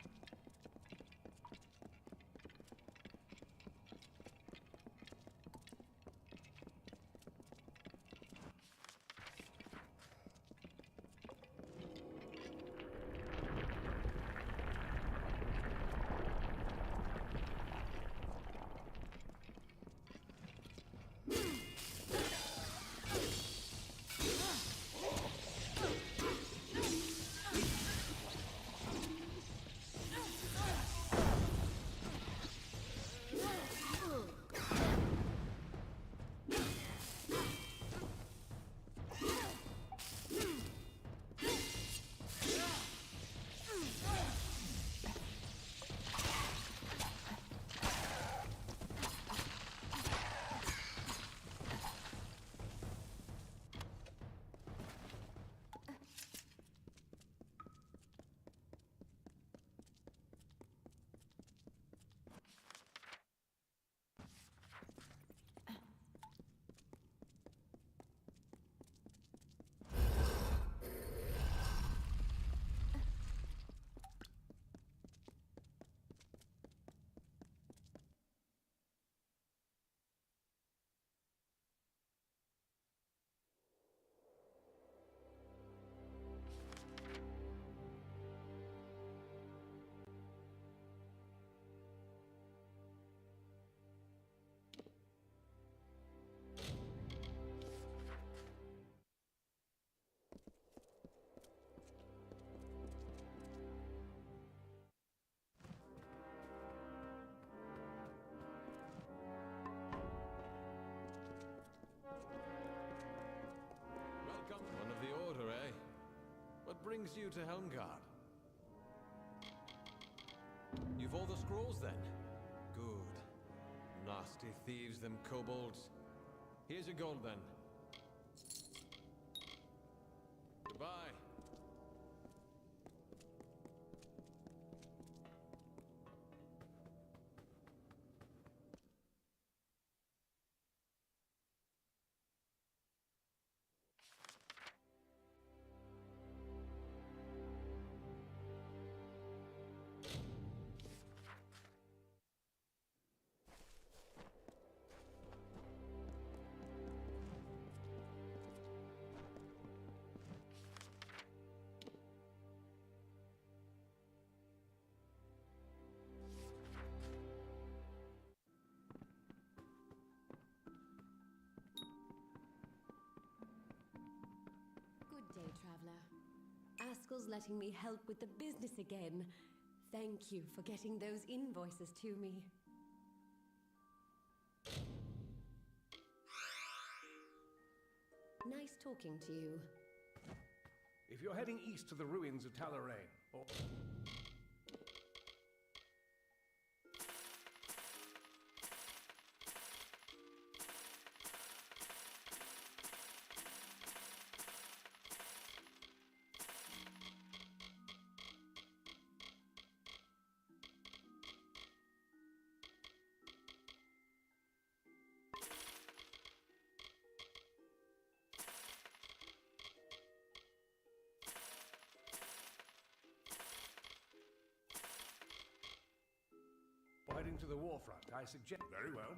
brings you to Helmgard? You've all the scrolls, then? Good. Nasty thieves, them kobolds. Here's your gold, then. Goodbye. traveler. Askel's letting me help with the business again. Thank you for getting those invoices to me. Nice talking to you. If you're heading east to the ruins of Talarain, or... Heading to the warfront, I suggest... Very well.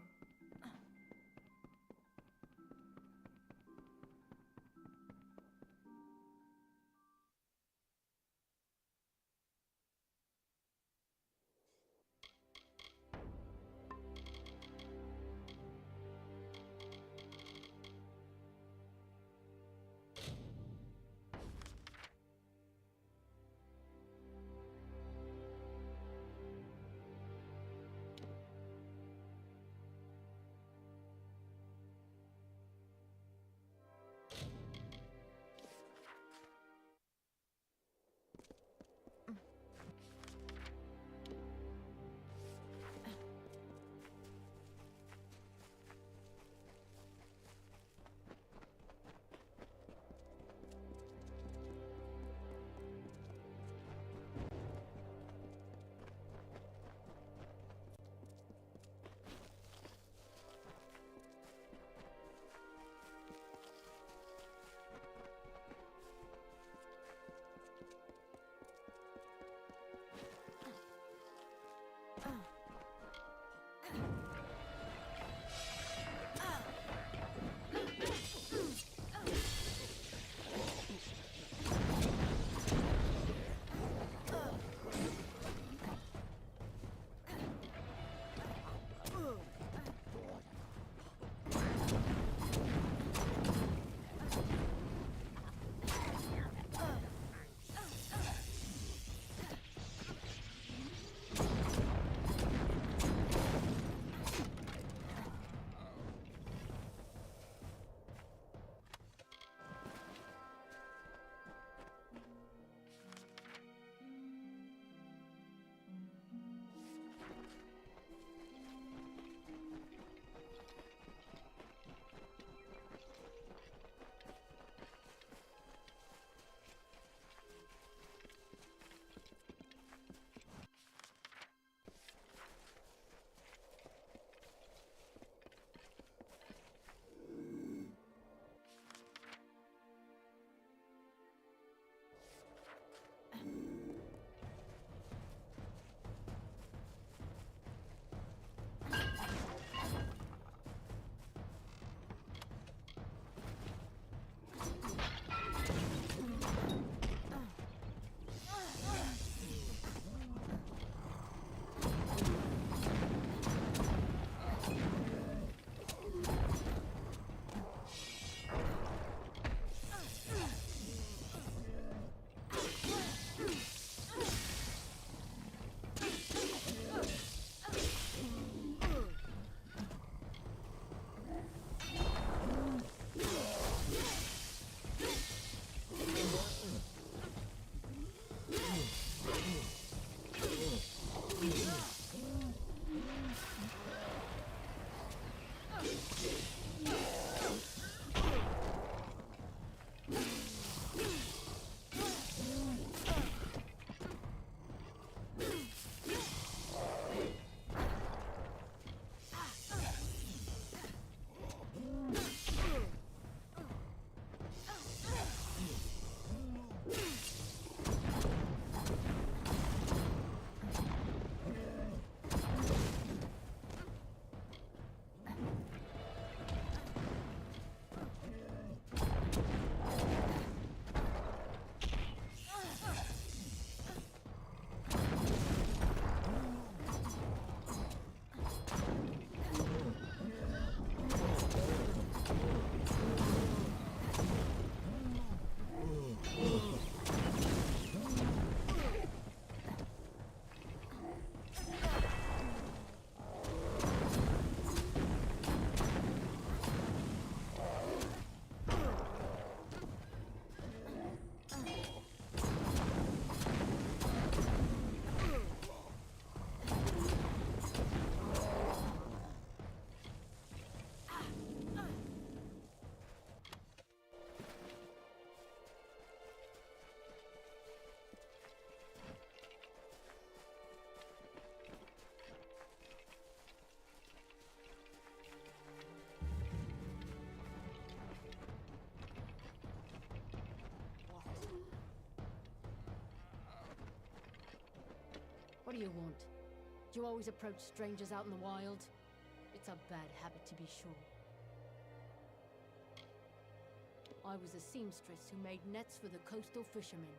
What do you want? Do you always approach strangers out in the wild? It's a bad habit, to be sure. I was a seamstress who made nets for the coastal fishermen.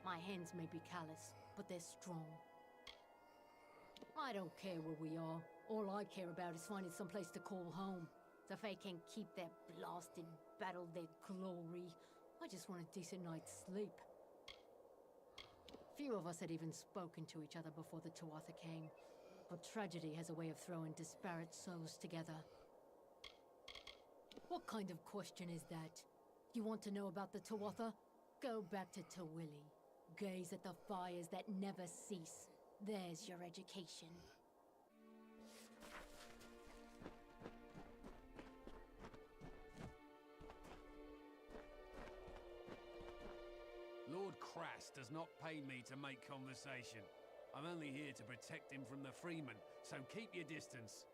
My hands may be callous, but they're strong. I don't care where we are. All I care about is finding some place to call home. If they can't keep their blasted battle their glory, I just want a decent night's sleep. Few of us had even spoken to each other before the Tuatha came, but tragedy has a way of throwing disparate souls together. What kind of question is that? You want to know about the Tuatha? Go back to Tawili. Gaze at the fires that never cease. There's your education. Lord Crass does not pay me to make conversation. I'm only here to protect him from the Freeman, so keep your distance.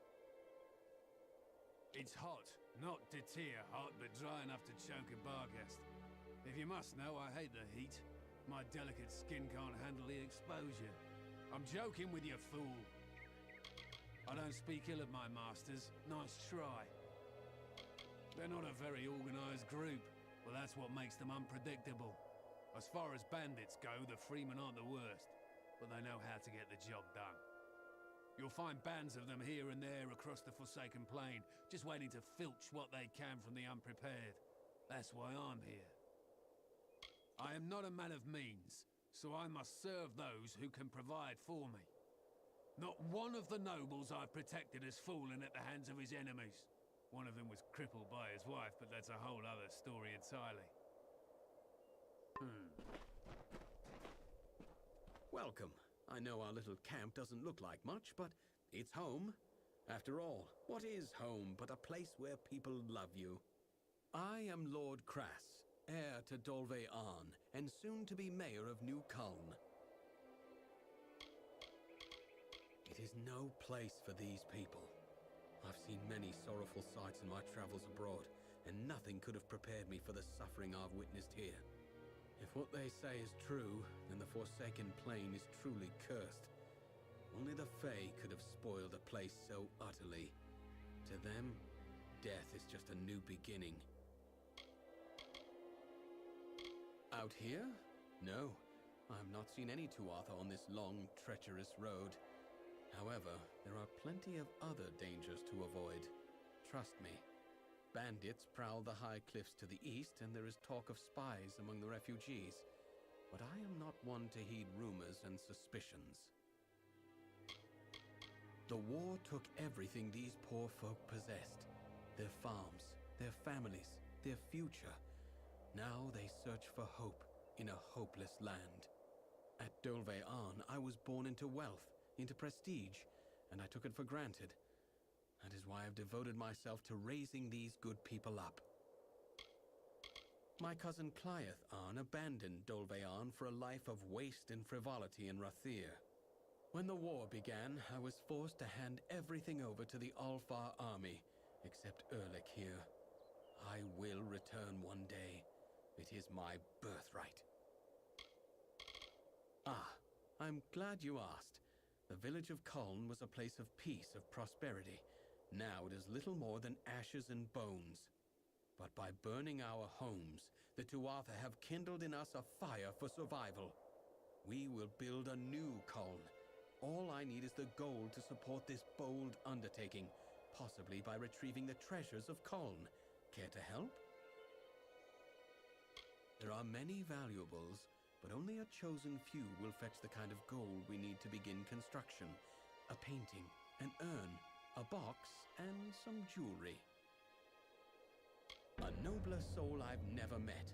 It's hot, not deter hot, but dry enough to choke a barghest. If you must know, I hate the heat. My delicate skin can't handle the exposure. I'm joking with you, fool. I don't speak ill of my masters. Nice try. They're not a very organized group, but that's what makes them unpredictable. As far as bandits go, the Freemen aren't the worst, but they know how to get the job done. You'll find bands of them here and there across the Forsaken Plain, just waiting to filch what they can from the unprepared. That's why I'm here. I am not a man of means, so I must serve those who can provide for me. Not one of the nobles I've protected has fallen at the hands of his enemies. One of them was crippled by his wife, but that's a whole other story entirely. Welcome. I know our little camp doesn't look like much, but it's home. After all, what is home but a place where people love you? I am Lord Crass, heir to Dolve Arn, and soon to be mayor of New Culm. It is no place for these people. I've seen many sorrowful sights in my travels abroad, and nothing could have prepared me for the suffering I've witnessed here. If what they say is true, then the Forsaken Plain is truly cursed. Only the Fae could have spoiled a place so utterly. To them, death is just a new beginning. Out here? No. I have not seen any Tuatha on this long, treacherous road. However, there are plenty of other dangers to avoid. Trust me. Bandits prowl the high cliffs to the east, and there is talk of spies among the refugees. But I am not one to heed rumors and suspicions. The war took everything these poor folk possessed. Their farms, their families, their future. Now they search for hope in a hopeless land. At Dolve Arn, I was born into wealth, into prestige, and I took it for granted. That is why I've devoted myself to raising these good people up. My cousin Cliath Arn abandoned Dolve Arn for a life of waste and frivolity in Rathir. When the war began, I was forced to hand everything over to the Alfar army, except Erlich here. I will return one day. It is my birthright. Ah, I'm glad you asked. The village of Culm was a place of peace, of prosperity. Now it is little more than ashes and bones. But by burning our homes, the Tuatha have kindled in us a fire for survival. We will build a new Culm. All I need is the gold to support this bold undertaking, possibly by retrieving the treasures of Culm. Care to help? There are many valuables, but only a chosen few will fetch the kind of gold we need to begin construction. A painting, an urn, a box, and some jewelry. A nobler soul I've never met.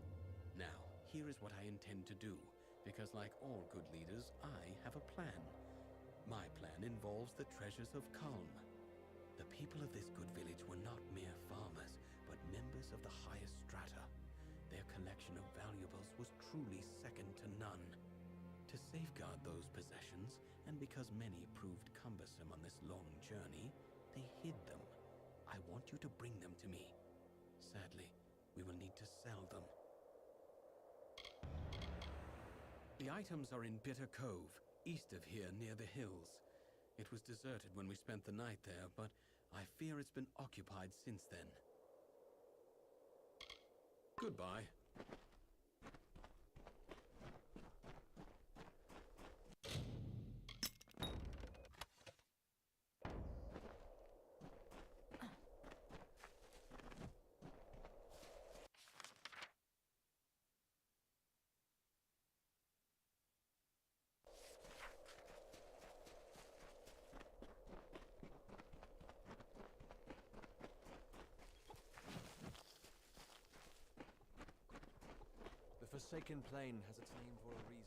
Now, here is what I intend to do, because like all good leaders, I have a plan. My plan involves the treasures of Culm. The people of this good village were not mere farmers, but members of the highest strata. Their collection of valuables was truly second to none. To safeguard those possessions, and because many proved cumbersome on this long journey, they hid them. I want you to bring them to me. Sadly, we will need to sell them. The items are in Bitter Cove, east of here near the hills. It was deserted when we spent the night there, but I fear it's been occupied since then. Goodbye. The Forsaken Plain has its name for a reason.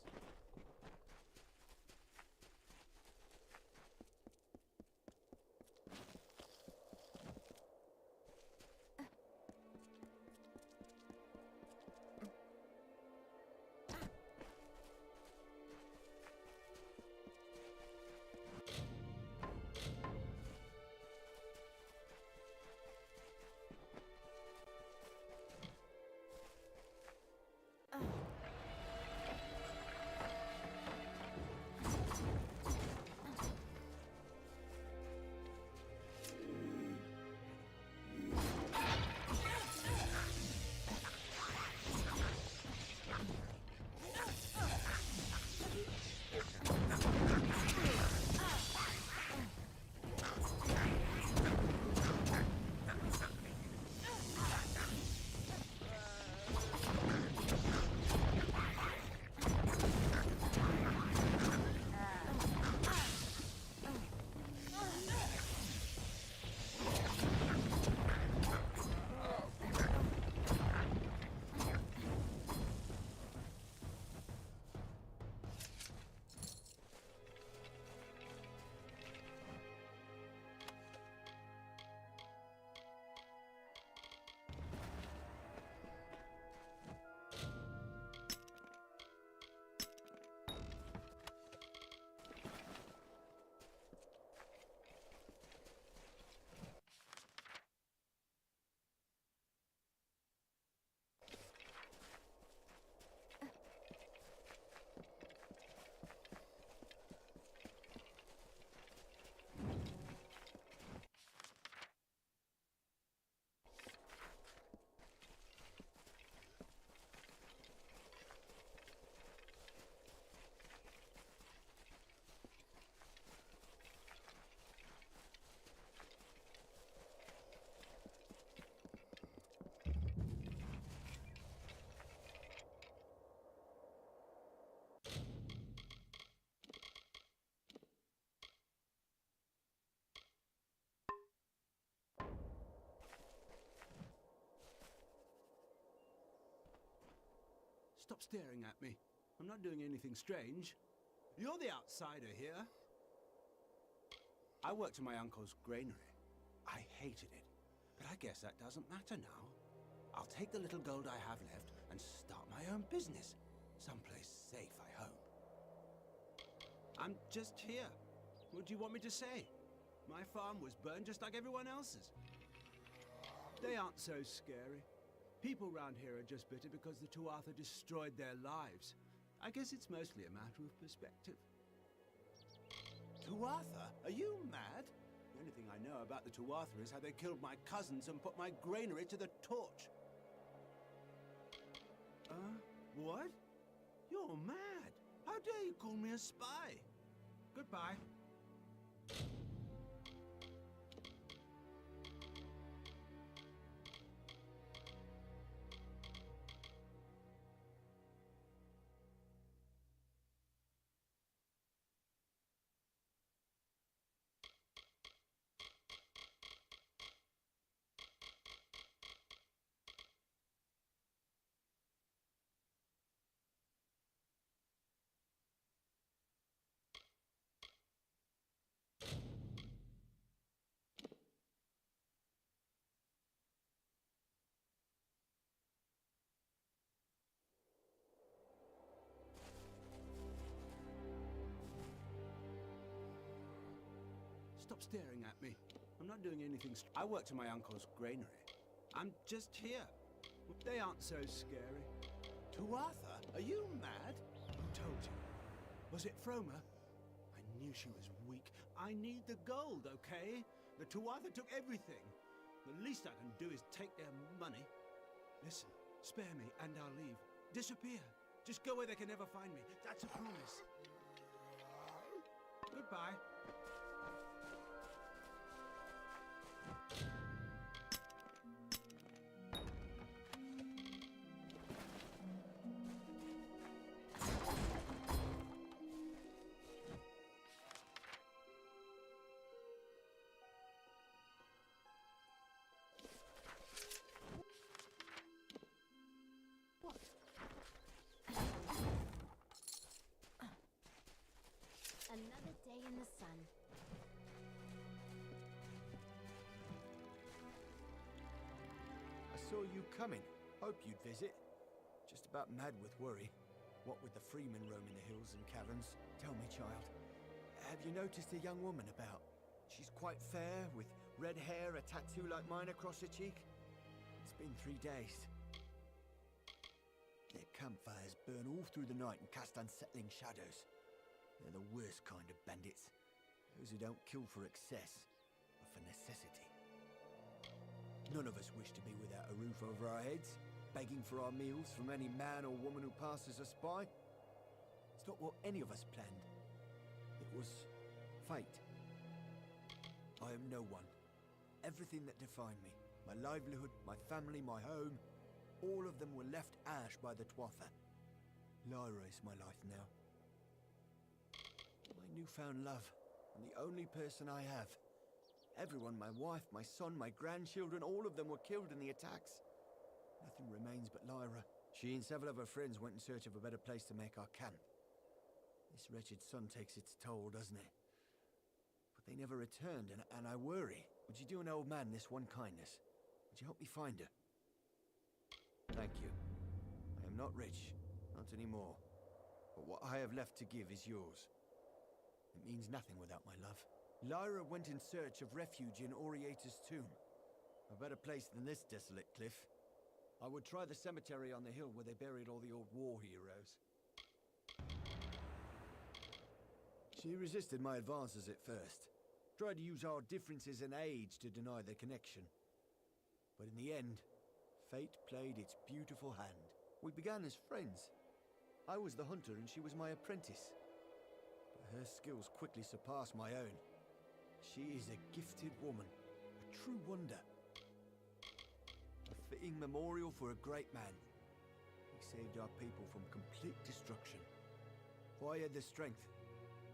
Stop staring at me. I'm not doing anything strange. You're the outsider here. I worked in my uncle's granary. I hated it, but I guess that doesn't matter now. I'll take the little gold I have left and start my own business. Someplace safe, I hope. I'm just here. What do you want me to say? My farm was burned just like everyone else's. They aren't so scary. People round here are just bitter because the Tuatha destroyed their lives. I guess it's mostly a matter of perspective. Tuatha? Are you mad? The only thing I know about the Tuatha is how they killed my cousins and put my granary to the torch. What? You're mad. How dare you call me a spy? Goodbye. Stop staring at me. I'm not doing anything I worked in my uncle's granary. I'm just here. They aren't so scary. Tuatha? Are you mad? Who told you? Was it Froma? knew she was weak. I need the gold, okay? The Tuatha took everything. The least I can do is take their money. Listen, spare me and I'll leave. Disappear. Just go where they can never find me. That's a promise. Goodbye. Another day in the sun. I saw you coming. Hope you'd visit. Just about mad with worry. What with the freemen roaming the hills and caverns. Tell me, child, have you noticed a young woman about? She's quite fair, with red hair, a tattoo like mine across her cheek. It's been 3 days. Their campfires burn all through the night and cast unsettling shadows. They're the worst kind of bandits. Those who don't kill for excess, but for necessity. None of us wish to be without a roof over our heads, begging for our meals from any man or woman who passes us by. It's not what any of us planned. It was fate. I am no one. Everything that defined me, my livelihood, my family, my home, all of them were left ash by the Tuatha. Lyra is my life now. My newfound love, and the only person I have. Everyone, my wife, my son, my grandchildren, all of them were killed in the attacks. Nothing remains but Lyra. She and several of her friends went in search of a better place to make our camp. This wretched sun takes its toll, doesn't it? But they never returned, and I worry. Would you do an old man this one kindness? Would you help me find her? Thank you. I am not rich, not anymore. But what I have left to give is yours. It means nothing without my love. Lyra went in search of refuge in Oriata's tomb. A better place than this desolate cliff. I would try the cemetery on the hill where they buried all the old war heroes. She resisted my advances at first. Tried to use our differences in age to deny their connection. But in the end, fate played its beautiful hand. We began as friends. I was the hunter and she was my apprentice. Her skills quickly surpassed my own. She is a gifted woman, a true wonder. A fitting memorial for a great man. He saved our people from complete destruction. If I had the strength,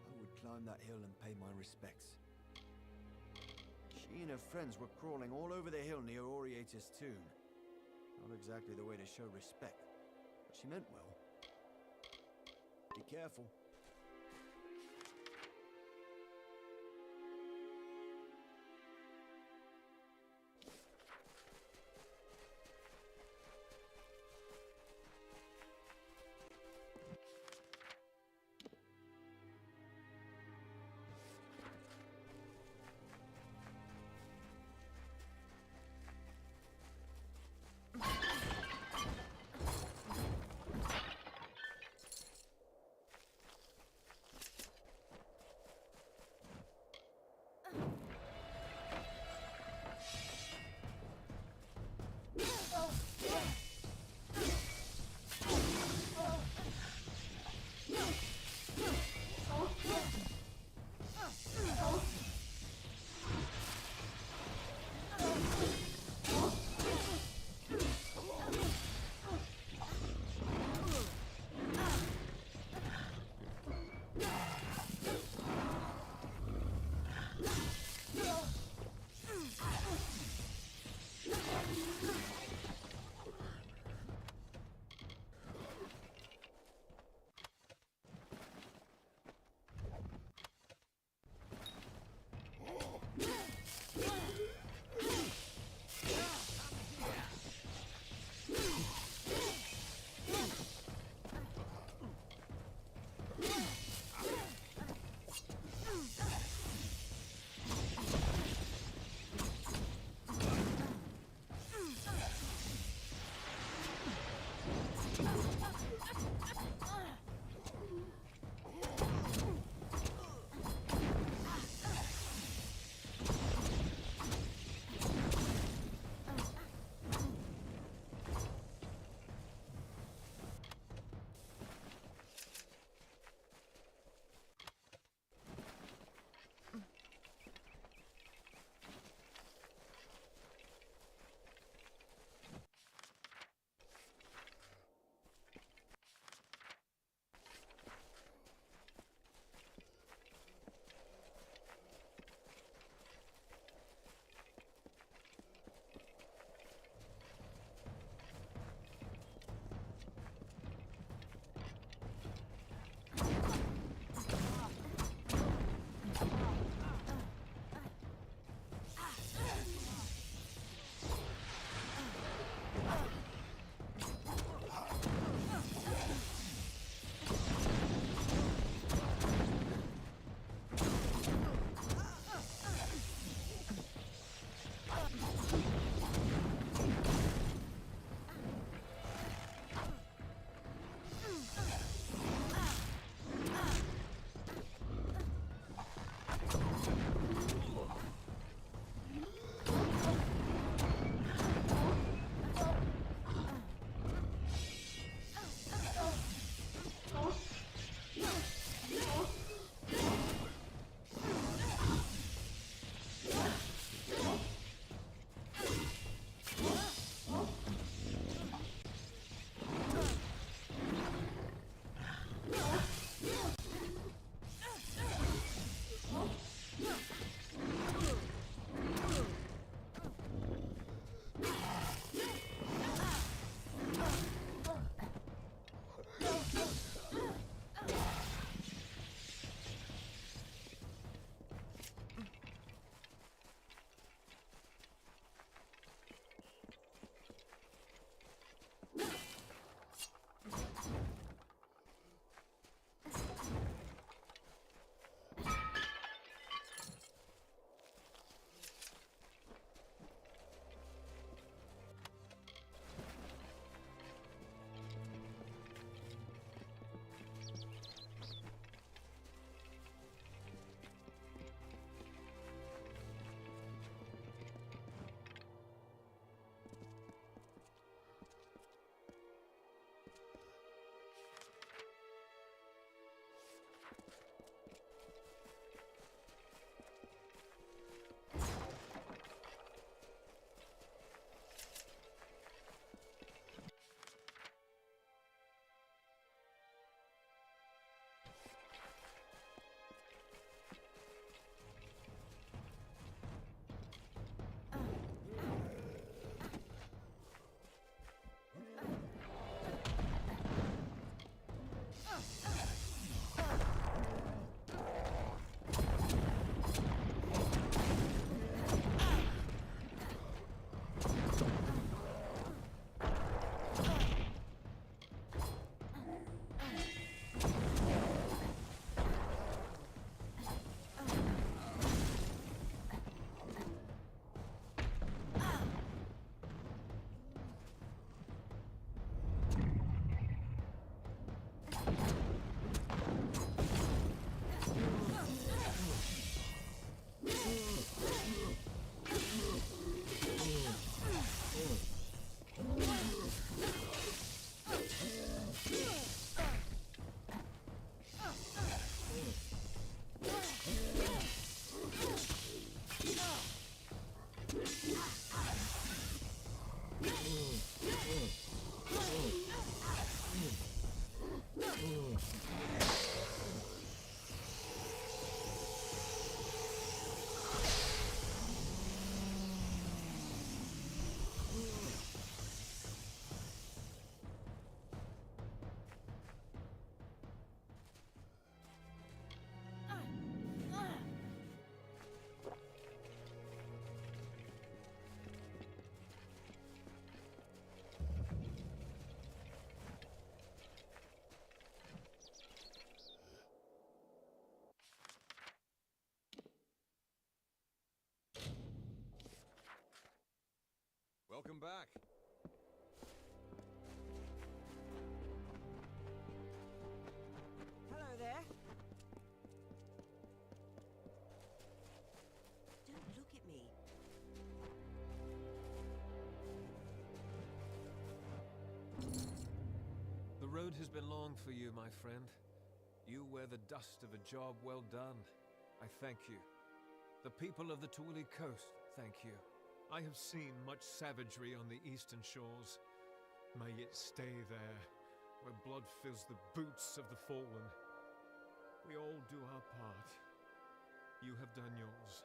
I would climb that hill and pay my respects. She and her friends were crawling all over the hill near Oriata's tomb. Not exactly the way to show respect, but she meant well. Be careful. Welcome back. Hello there. Don't look at me. The road has been long for you, my friend. You wear the dust of a job well done. I thank you. The people of the Tuuli Coast thank you. I have seen much savagery on the eastern shores. May it stay there, where blood fills the boots of the fallen. We all do our part. You have done yours.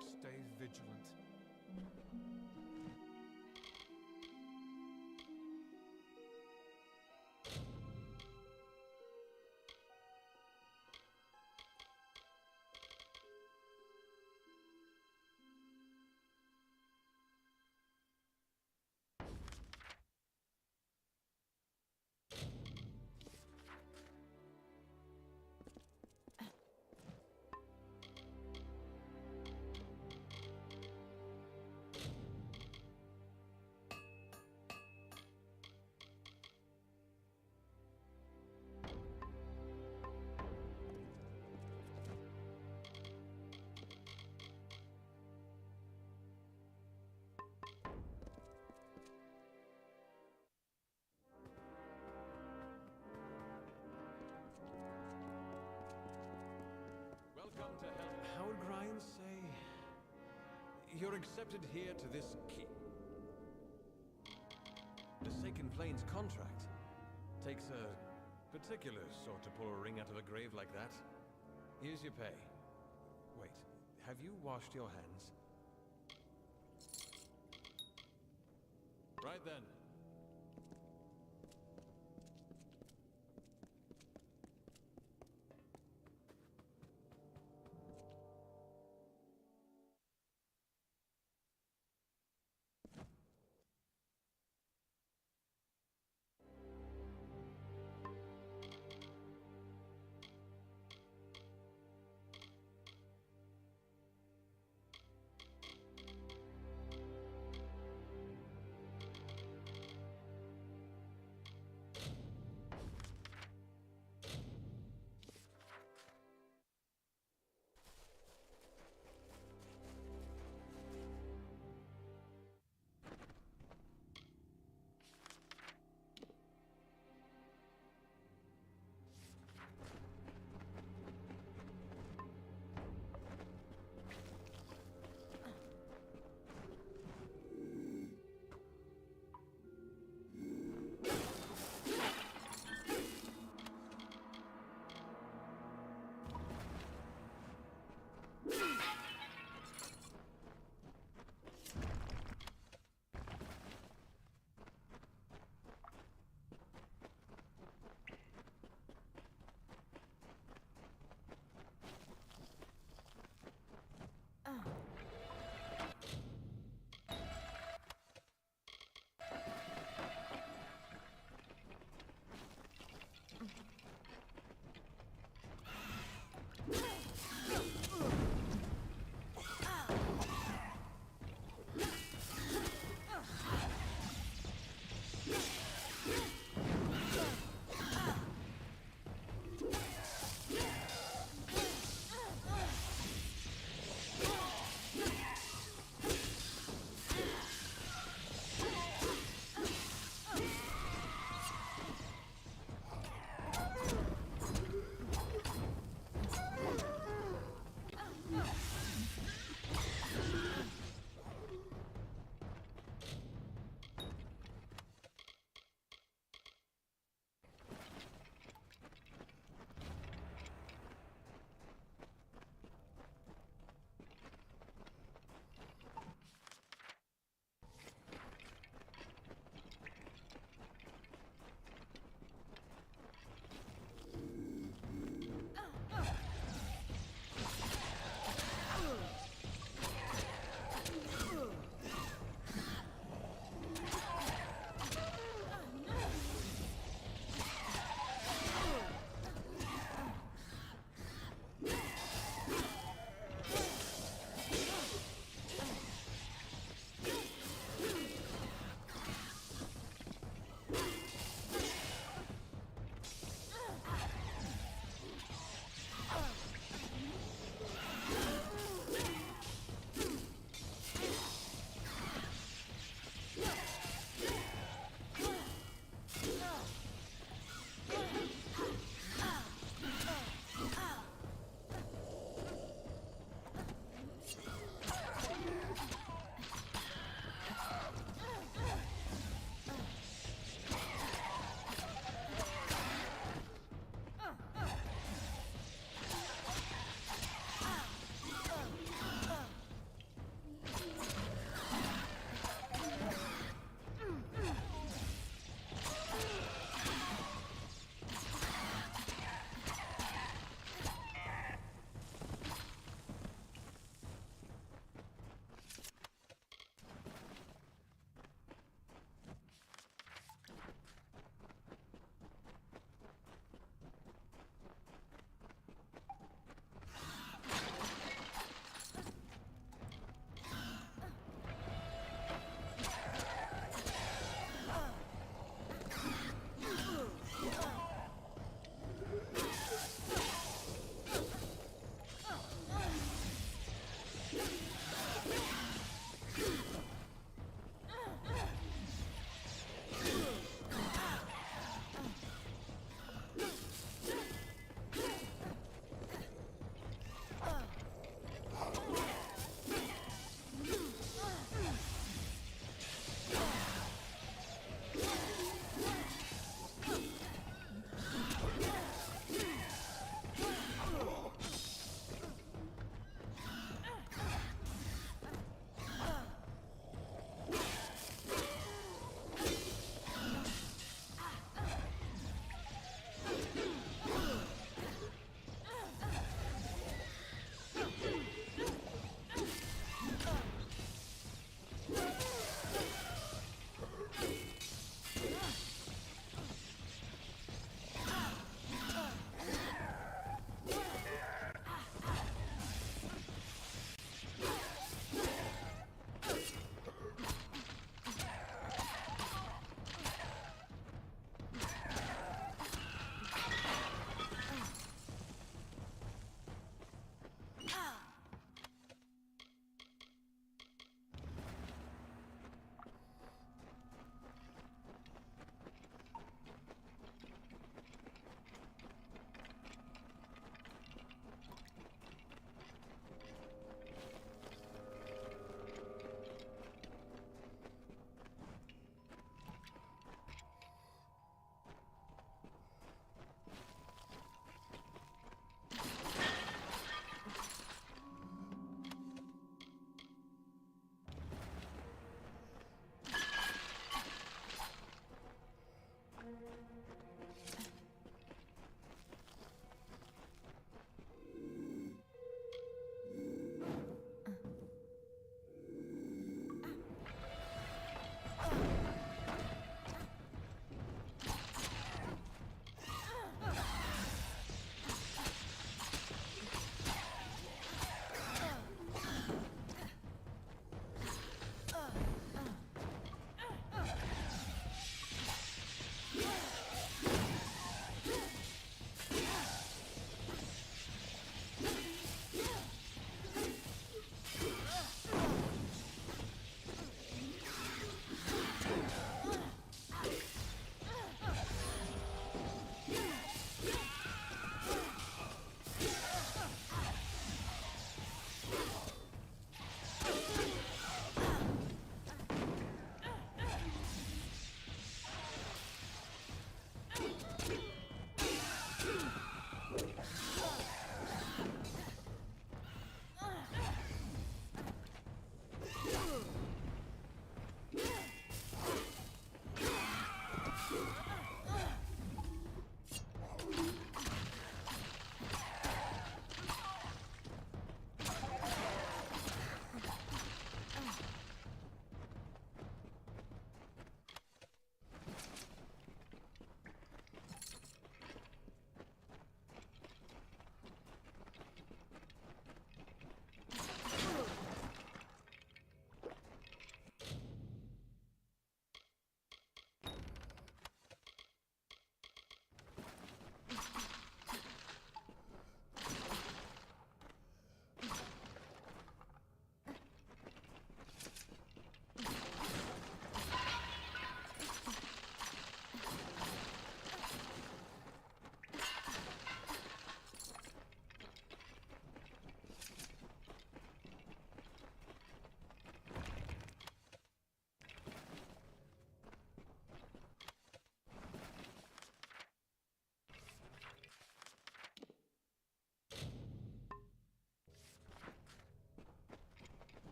Stay vigilant. Welcome to hell. How would Ryan say? You're accepted here to this The Forsaken Plains contract. Takes a particular sort to pull a ring out of a grave like that. Here's your pay. Wait, have you washed your hands? Right then.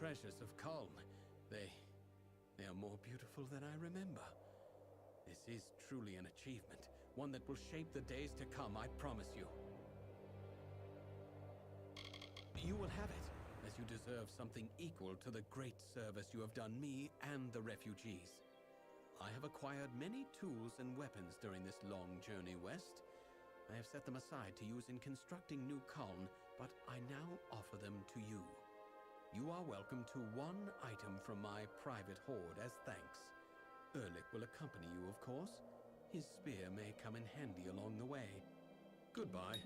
treasures of Calm. They are more beautiful than I remember. This is truly an achievement, one that will shape the days to come, I promise you. You will have it, as you deserve something equal to the great service you have done me and the refugees. I have acquired many tools and weapons during this long journey west. I have set them aside to use in constructing New Calm, but I now offer them to you. You are welcome to one item from my private hoard as thanks. Erlich will accompany you, of course. His spear may come in handy along the way. Goodbye.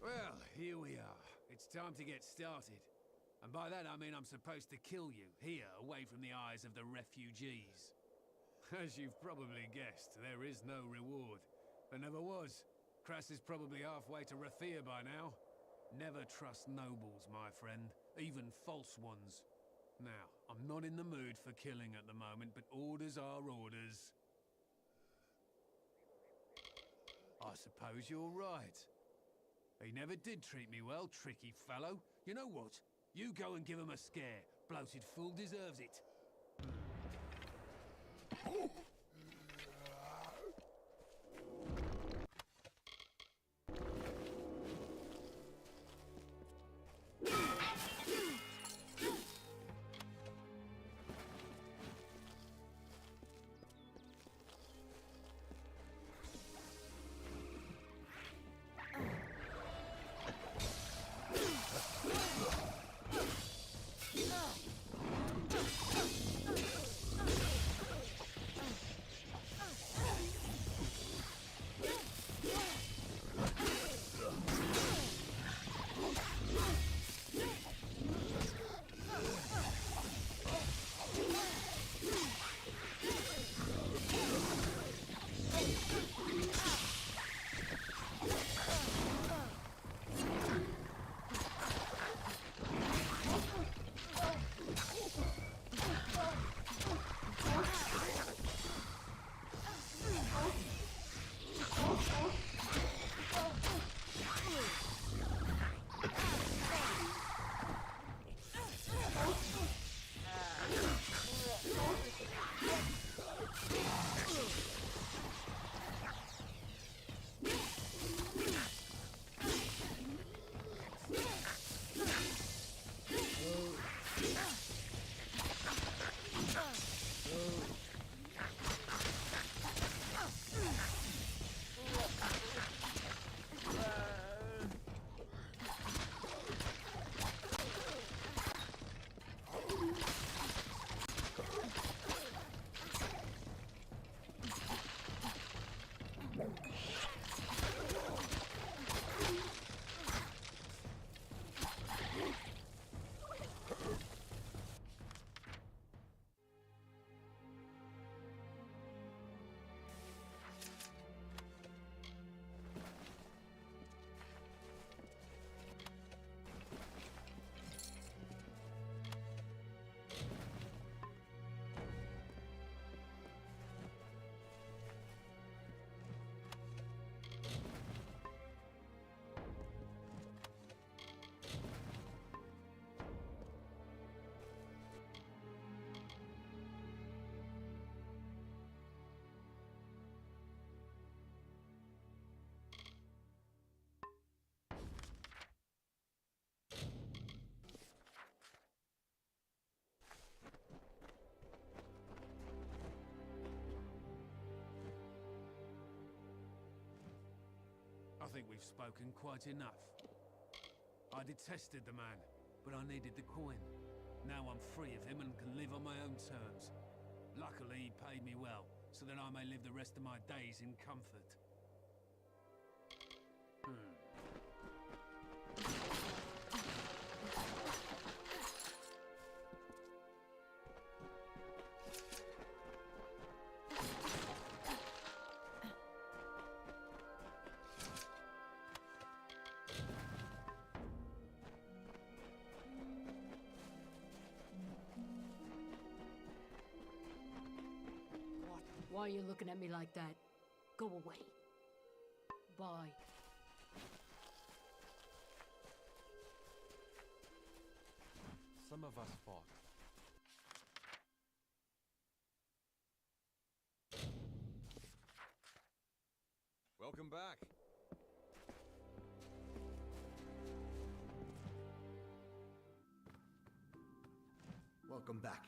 Well, here we are. It's time to get started. And by that I mean I'm supposed to kill you, here, away from the eyes of the refugees. As you've probably guessed, there is no reward. There never was. Kras is probably halfway to Rathir by now. Never trust nobles, my friend, even false ones. Now, I'm not in the mood for killing at the moment, but orders are orders. I suppose you're right. He never did treat me well, tricky fellow. You know what? You go and give him a scare. Bloated fool deserves it. I think we've spoken quite enough. I detested the man, but I needed the coin. Now I'm free of him and can live on my own terms. Luckily, he paid me well, so that I may live the rest of my days in comfort. Why are you looking at me like that? Go away. Bye. Some of us fought. Welcome back. Welcome back.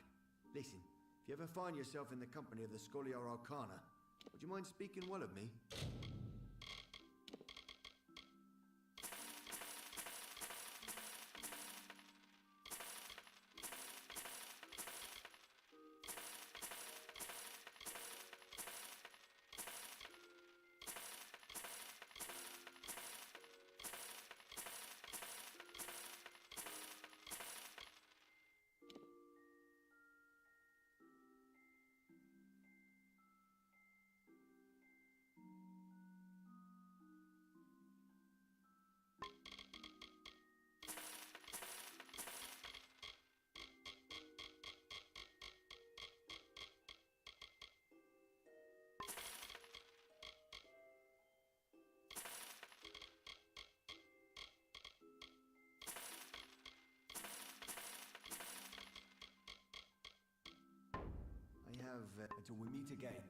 Listen, if you ever find yourself in the company of the Scholiar Arcana, would you mind speaking well of me? Until we meet again.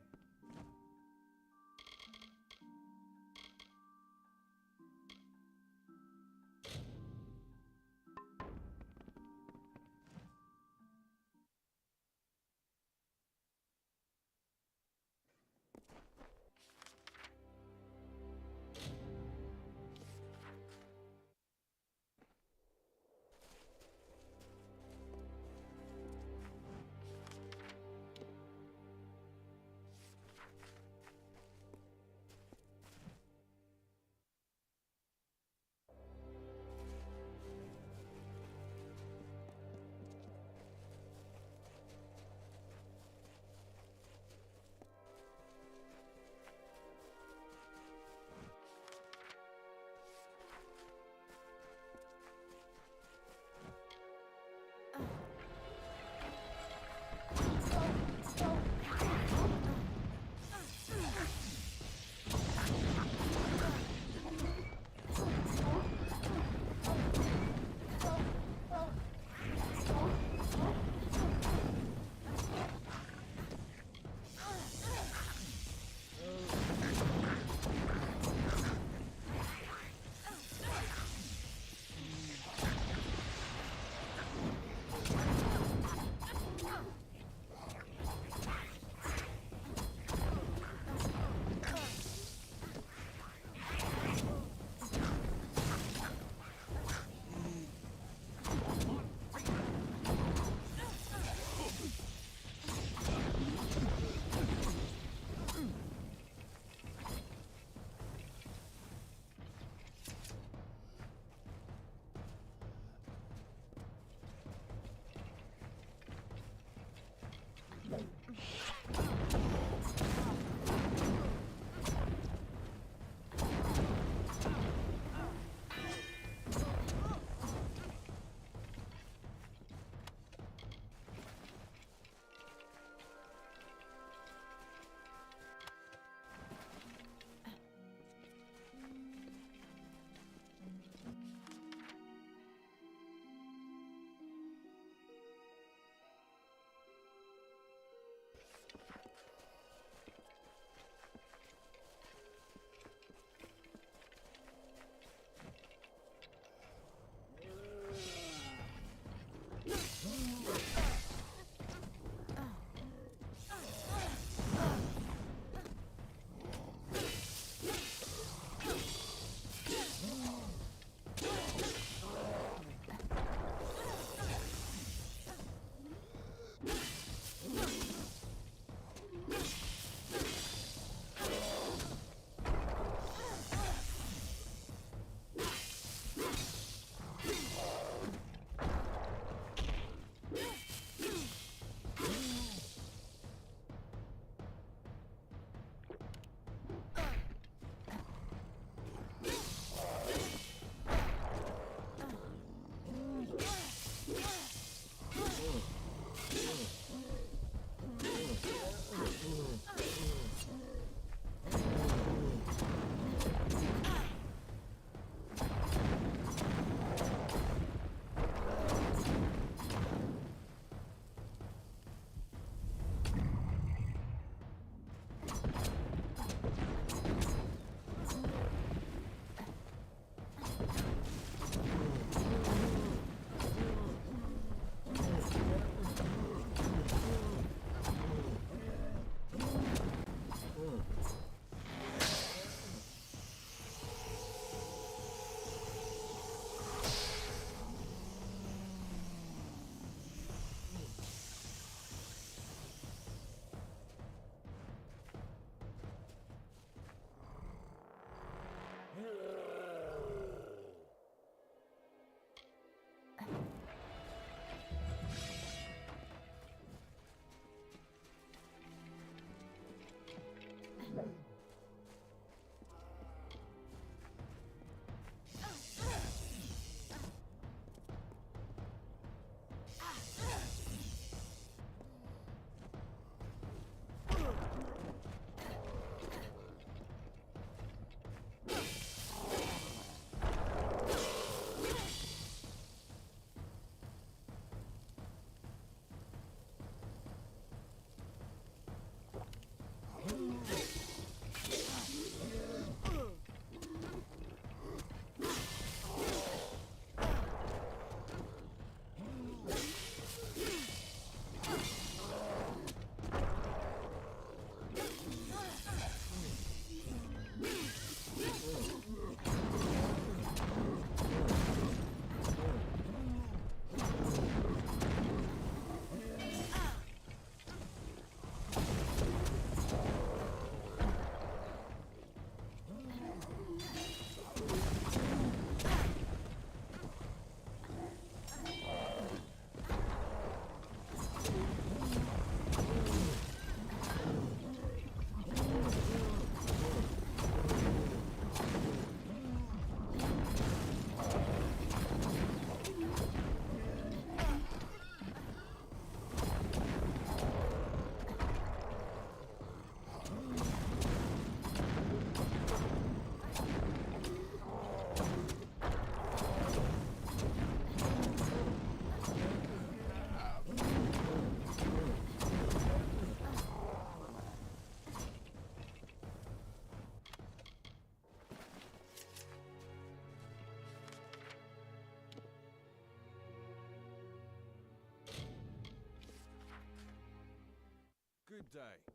troop day.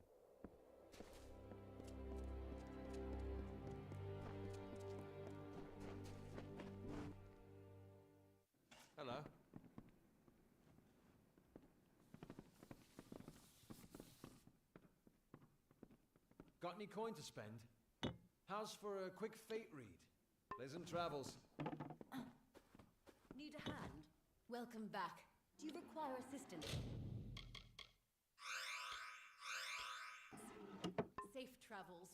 Hello. Got any coin to spend? How's for a quick fate read? Pleasant travels. Need a hand? Welcome back. Do you require assistance? Safe travels.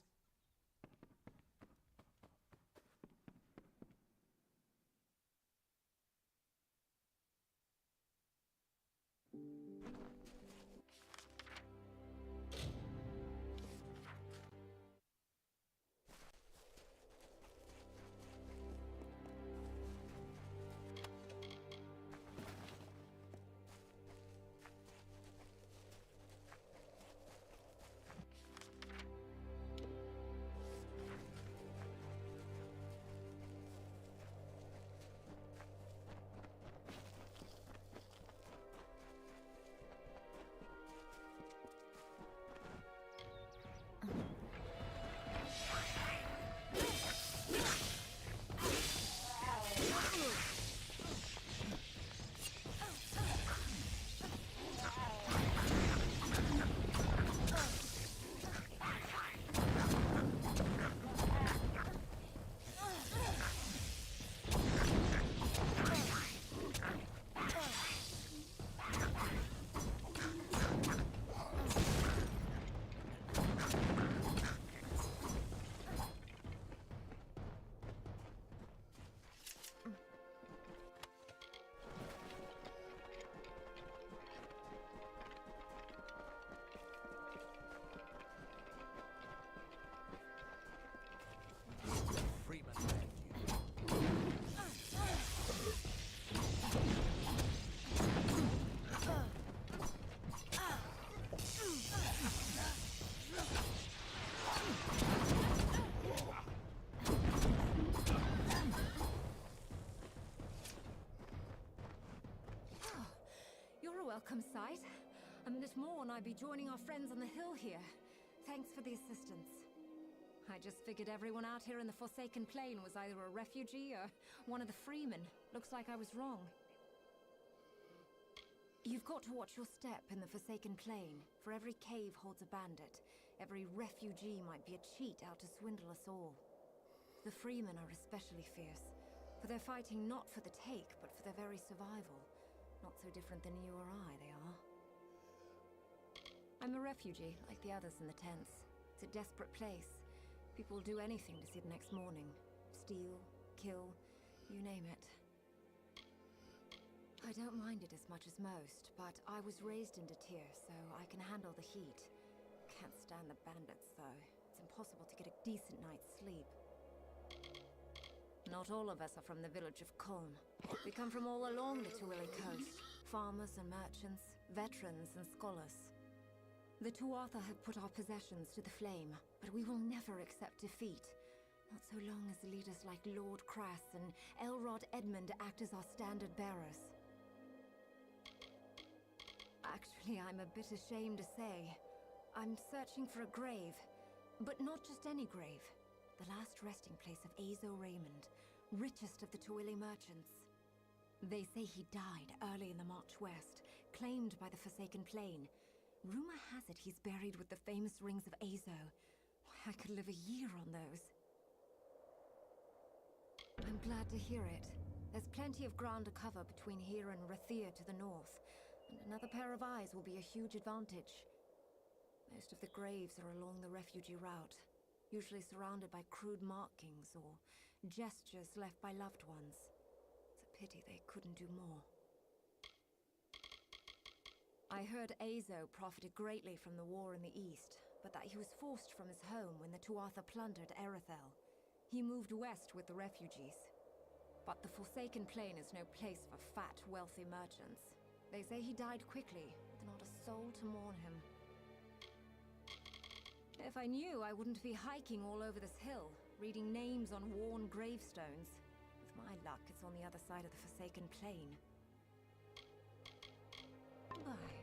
Welcome sight. This morn I'd be joining our friends on the hill here. Thanks for the assistance. I just figured everyone out here in the Forsaken Plain was either a refugee or one of the freemen. Looks like I was wrong. You've got to watch your step in the Forsaken Plain, for every cave holds a bandit. Every refugee might be a cheat out to swindle us all. The freemen are especially fierce, for they're fighting not for the take, but for their very survival. Not so different than you or I, they are. I'm a refugee, like the others in the tents. It's a desperate place. People will do anything to see the next morning. Steal, kill, you name it. I don't mind it as much as most, but I was raised in Detir, so I can handle the heat. Can't stand the bandits, though. It's impossible to get a decent night's sleep. Not all of us are from the village of Kulm. We come from all along the Tuili coast. Farmers and merchants, veterans and scholars. The Tuatha have put our possessions to the flame, but we will never accept defeat. Not so long as leaders like Lord Crass and Elrod Edmund act as our standard bearers. Actually, I'm a bit ashamed to say. I'm searching for a grave, but not just any grave. The last resting place of Azo Raymond, richest of the Tuili merchants. They say he died early in the March West, claimed by the Forsaken Plain. Rumor has it he's buried with the famous rings of Azo. I could live a year on those. I'm glad to hear it. There's plenty of ground to cover between here and Rathir to the north, and another pair of eyes will be a huge advantage. Most of the graves are along the refugee route, usually surrounded by crude markings or gestures left by loved ones. It's a pity they couldn't do more. I heard Azo profited greatly from the war in the east, but that he was forced from his home when the Tuatha plundered Erethel. He moved west with the refugees. But the Forsaken Plain is no place for fat, wealthy merchants. They say he died quickly, with not a soul to mourn him. If I knew, I wouldn't be hiking all over this hill, reading names on worn gravestones. With my luck, it's on the other side of the Forsaken Plain. Bye.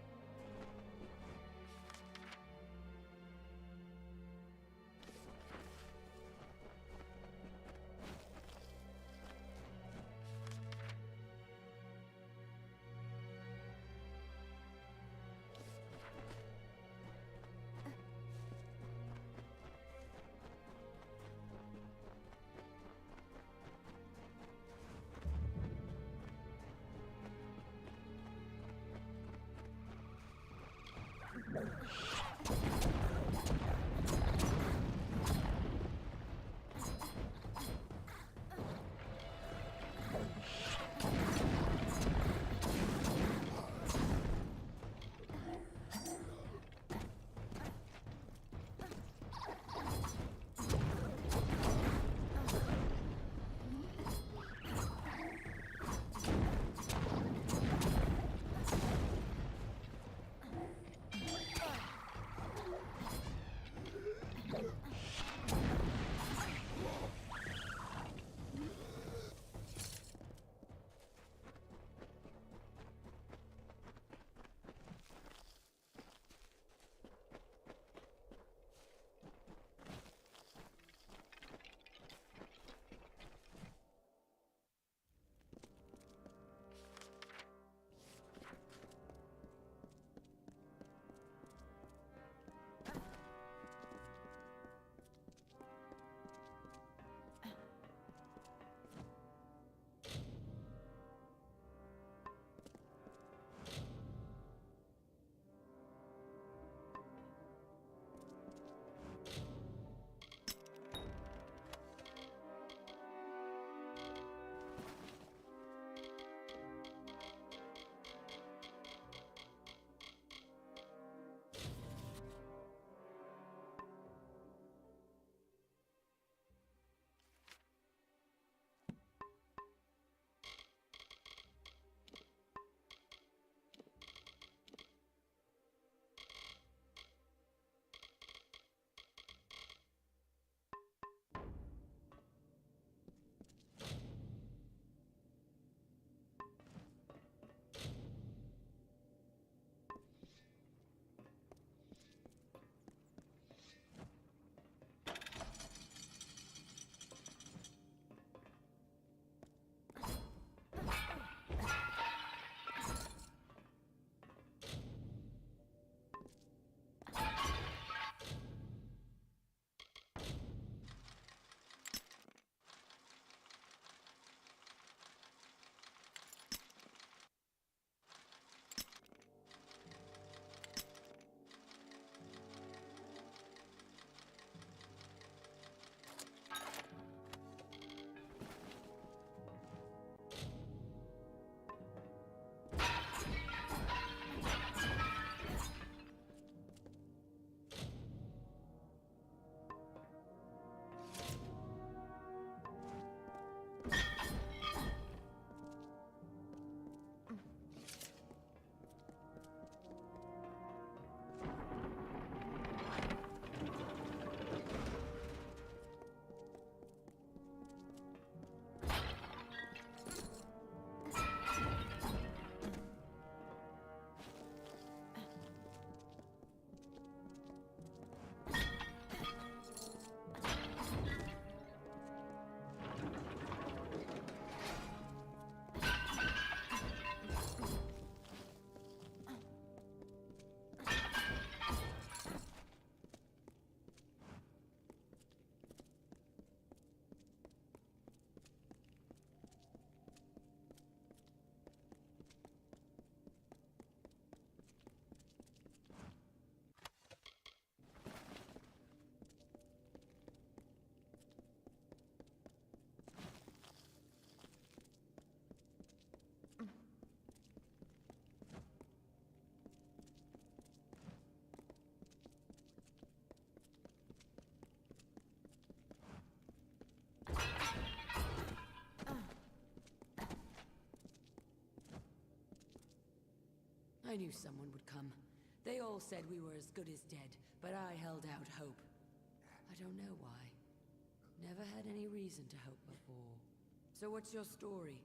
knew someone would come. They all said we were as good as dead, but I held out hope. I don't know why. Never had any reason to hope before. So what's your story?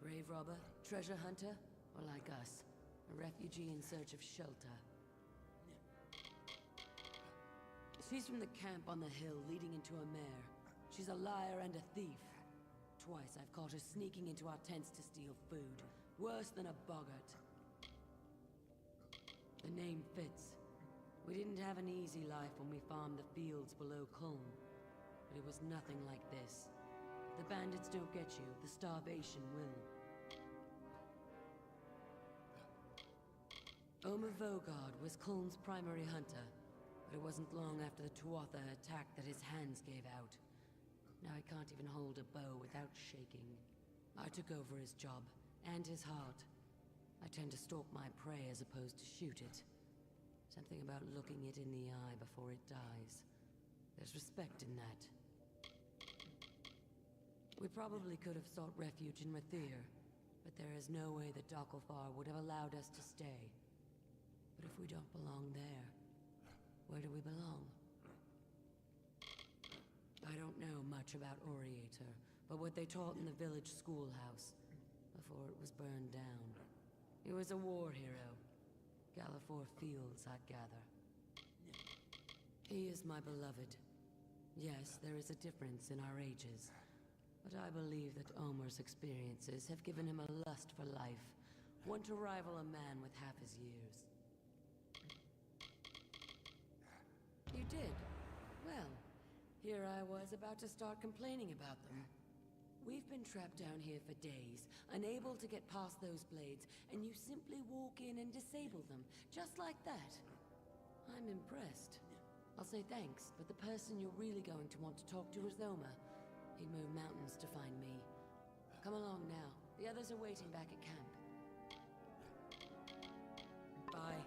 Grave robber, treasure hunter, or like us, a refugee in search of shelter? She's from the camp on the hill leading into a mare. She's a liar and a thief. Twice I've caught her sneaking into our tents to steal food. Worse than a boggart. The name fits. We didn't have an easy life when we farmed the fields below Culm. But it was nothing like this. The bandits don't get you, the starvation will. Omer Vogard was Culm's primary hunter, but it wasn't long after the Tuatha attacked that his hands gave out. Now he can't even hold a bow without shaking. I took over his job, and his heart. I tend to stalk my prey as opposed to shoot it. Something about looking it in the eye before it dies. There's respect in that. We probably could have sought refuge in Rathir, but there is no way that Dokkalfar would have allowed us to stay. But if we don't belong there, where do we belong? I don't know much about Oriator, but what they taught in the village schoolhouse, before it was burned down. He was a war hero. Galafor Fields, I'd gather. He is my beloved. Yes, there is a difference in our ages. But I believe that Omer's experiences have given him a lust for life, one to rival a man with half his years. You did? Well, here I was about to start complaining about them. We've been trapped down here for days, unable to get past those blades, and you simply walk in and disable them, just like that. I'm impressed. I'll say thanks, but the person you're really going to want to talk to is Omer. He moved mountains to find me. Come along now. The others are waiting back at camp. Bye.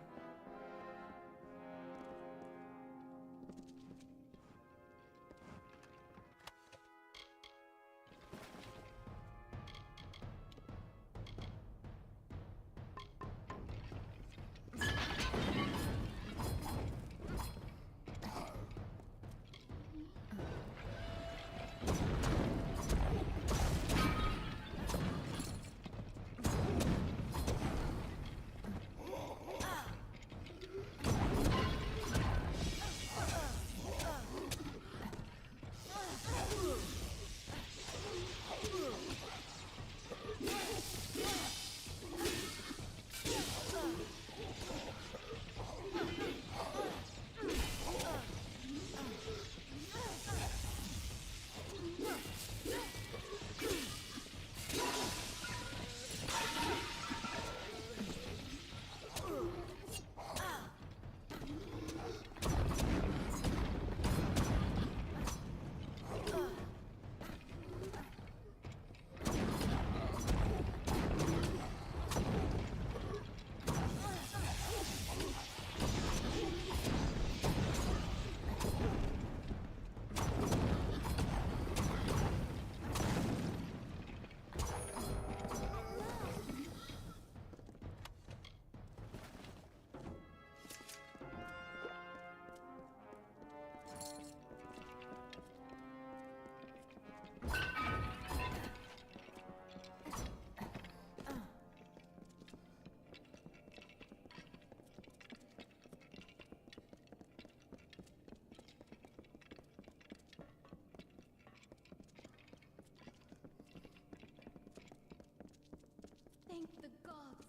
Thank the gods!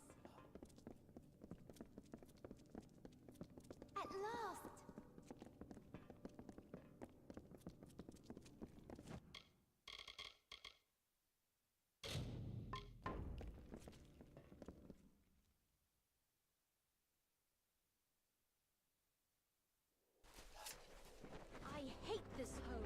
At last! I hate this hole!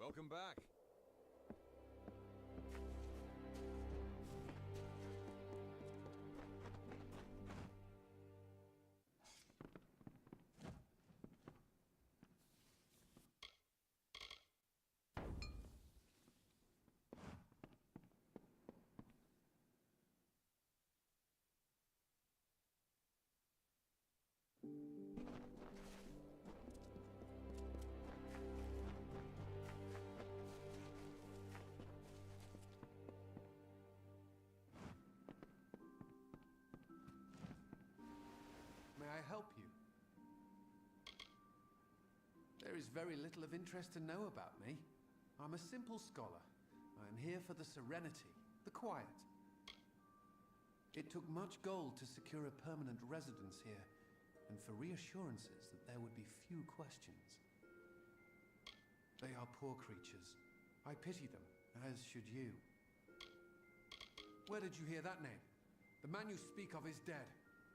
Welcome back. May I help you? There is very little of interest to know about me. I'm a simple scholar. I am here for the serenity, the quiet. It took much gold to secure a permanent residence here, and for reassurances that there would be few questions. They are poor creatures. I pity them, as should you. Where did you hear that name? The man you speak of is dead,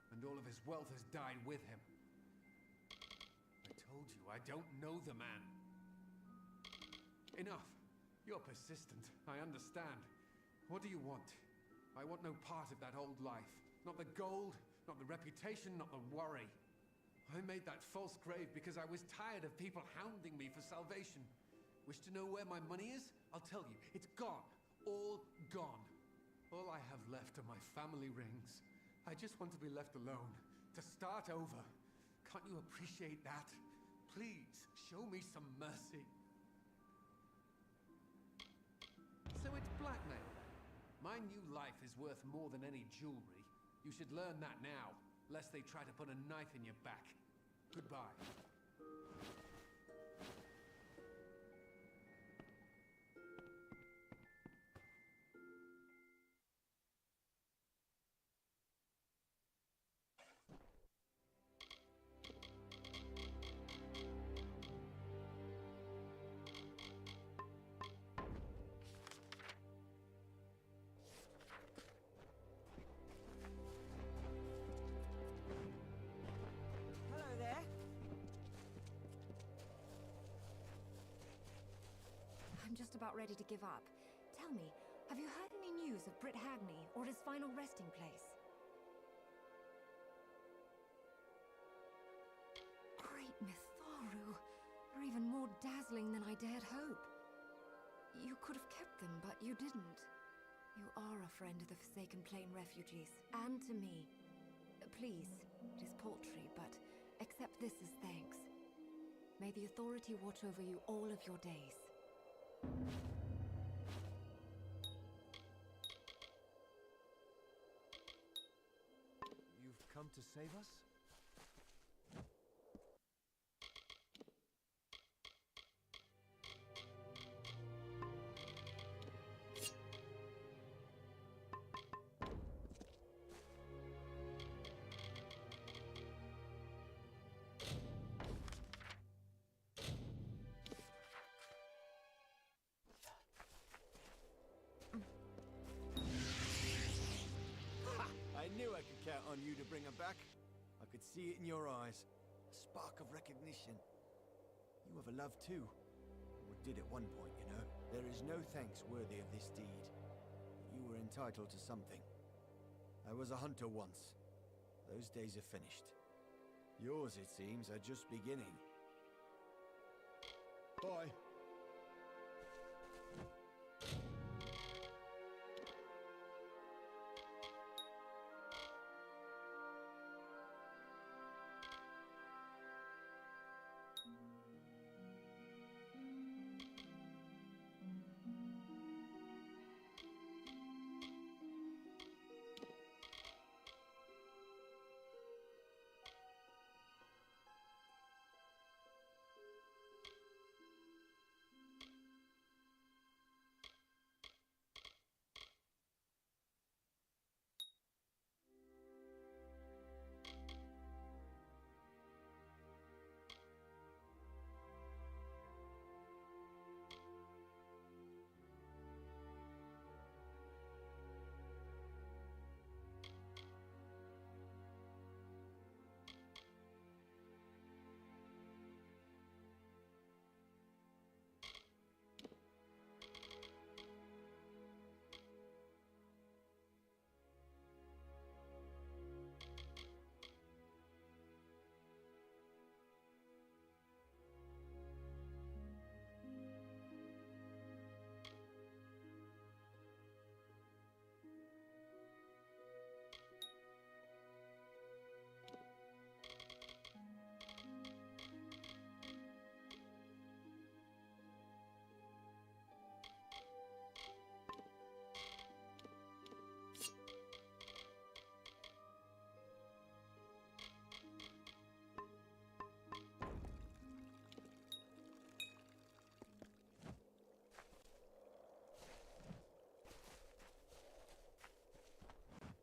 and all of his wealth has died with him. I told you, I don't know the man. Enough. You're persistent. I understand. What do you want? I want no part of that old life. Not the gold, not the reputation, not the worry. I made that false grave because I was tired of people hounding me for salvation. Wish to know where my money is? I'll tell you. It's gone. All gone. All I have left are my family rings. I just want to be left alone. To start over. Can't you appreciate that? Please, show me some mercy. So it's blackmail then. My new life is worth more than any jewelry. You should learn that now, lest they try to put a knife in your back. Goodbye. Hello there. I'm just about ready to give up. Tell me, have you heard any news of Britt Hagney or his final resting place? Great Mitharu! You're even more dazzling than I dared hope. You could have kept them, but you didn't. You are a friend of the Forsaken Plain refugees, and to me. Please, it is paltry, but accept this as thanks. May the Authority watch over you all of your days. You've come to save us? I knew I could count on you to bring her back. I could see it in your eyes. A spark of recognition. You have a love too. Or did at one point, you know. There is no thanks worthy of this deed. You were entitled to something. I was a hunter once. Those days are finished. Yours, it seems, are just beginning. Bye.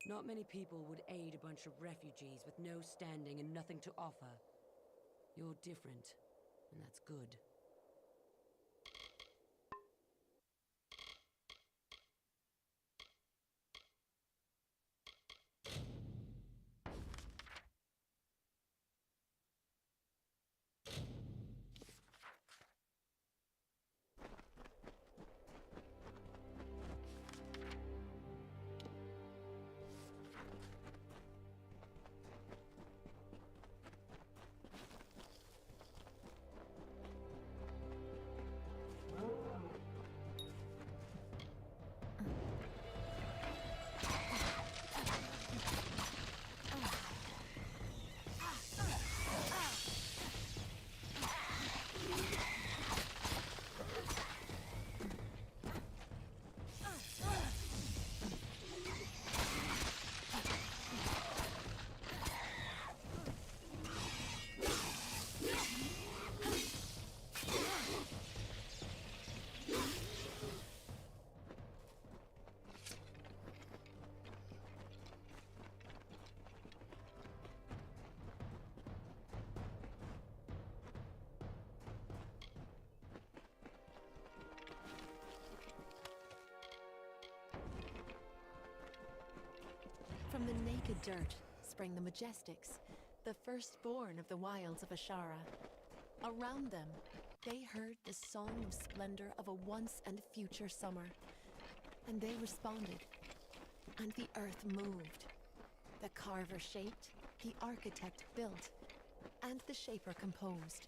Not many people would aid a bunch of refugees with no standing and nothing to offer. You're different, and that's good. From the naked dirt sprang the Majestics, the firstborn of the wilds of Ashara. Around them, they heard the song of splendor of a once and future summer. And they responded, and the earth moved. The carver shaped, the architect built, and the shaper composed.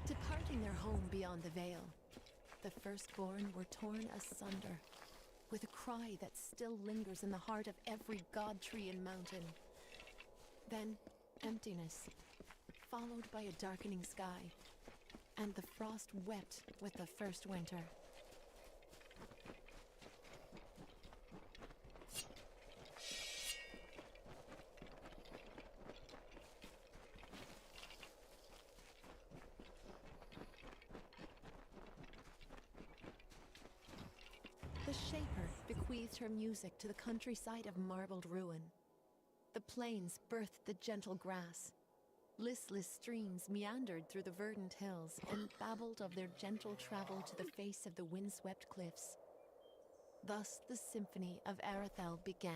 Departing their home beyond the veil, the firstborn were torn asunder, with a cry that still lingers in the heart of every god tree and mountain. Then, emptiness, followed by a darkening sky, and the frost wept with the first winter. The Shaper bequeathed her music to the countryside of marbled ruin. The plains birthed the gentle grass. Listless streams meandered through the verdant hills and babbled of their gentle travel to the face of the windswept cliffs. Thus the symphony of Arathel began.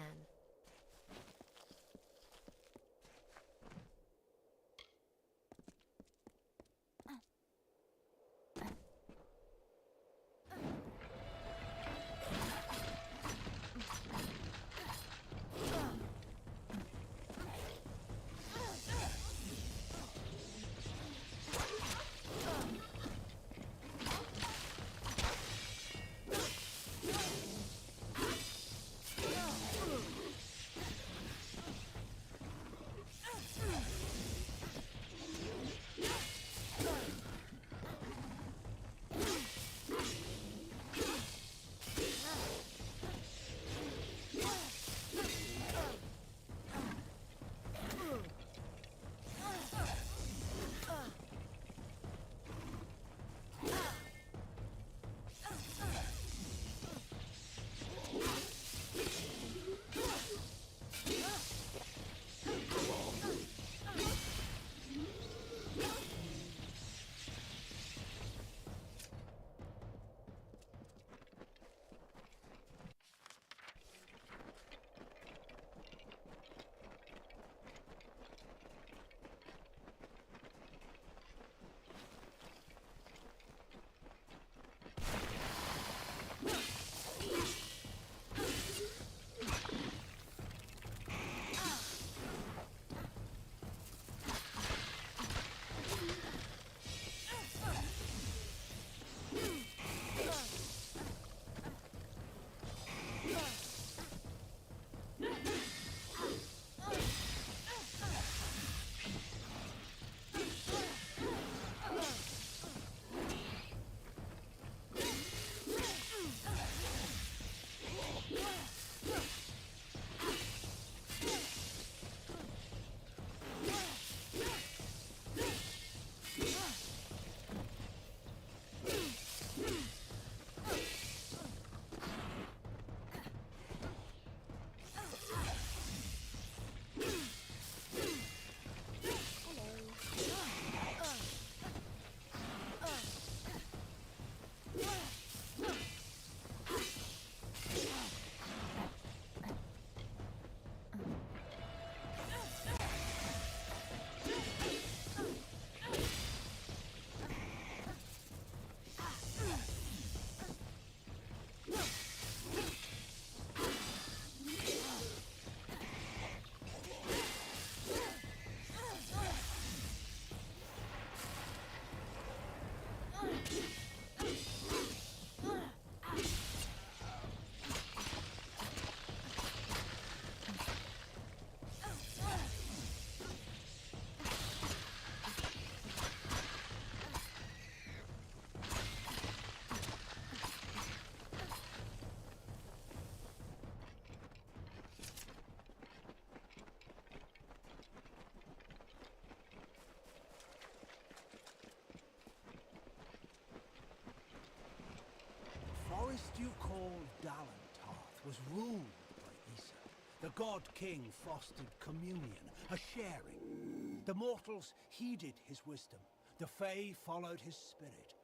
forest you call Dalantarth was ruled by Issa. The god-king fostered communion, a sharing. The mortals heeded his wisdom. The Fae followed his spirit.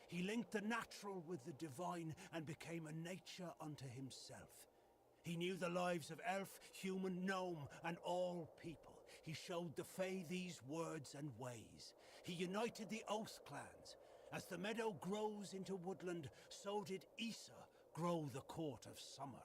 He linked the natural with the divine and became a nature unto himself. He knew the lives of elf, human, gnome, and all people. He showed the Fae these words and ways. He united the Oath clans. As the meadow grows into woodland, so did Issa grow the court of summer.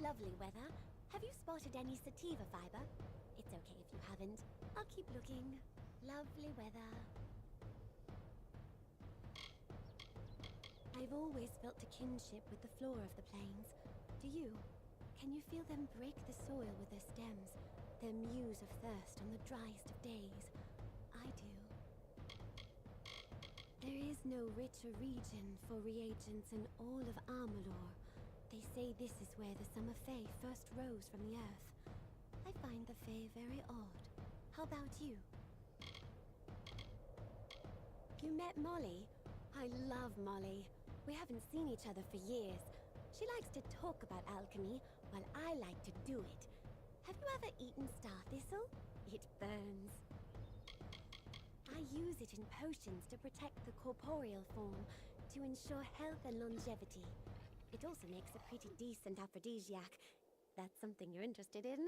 Lovely weather. Have you spotted any sativa fiber? It's okay if you haven't. I'll keep looking. Lovely weather. I've always felt a kinship with the flora of the plains. Do you? Can you feel them break the soil with their stems? Their muse of thirst on the driest of days? I do. There is no richer region for reagents in all of Amalur. They say this is where the summer fae first rose from the earth. I find the fae very odd. How about you? You met Molly? I love Molly. We haven't seen each other for years. She likes to talk about alchemy, while I like to do it. Have you ever eaten star thistle? It burns. I use it in potions to protect the corporeal form, to ensure health and longevity. It also makes a pretty decent aphrodisiac. That's something you're interested in?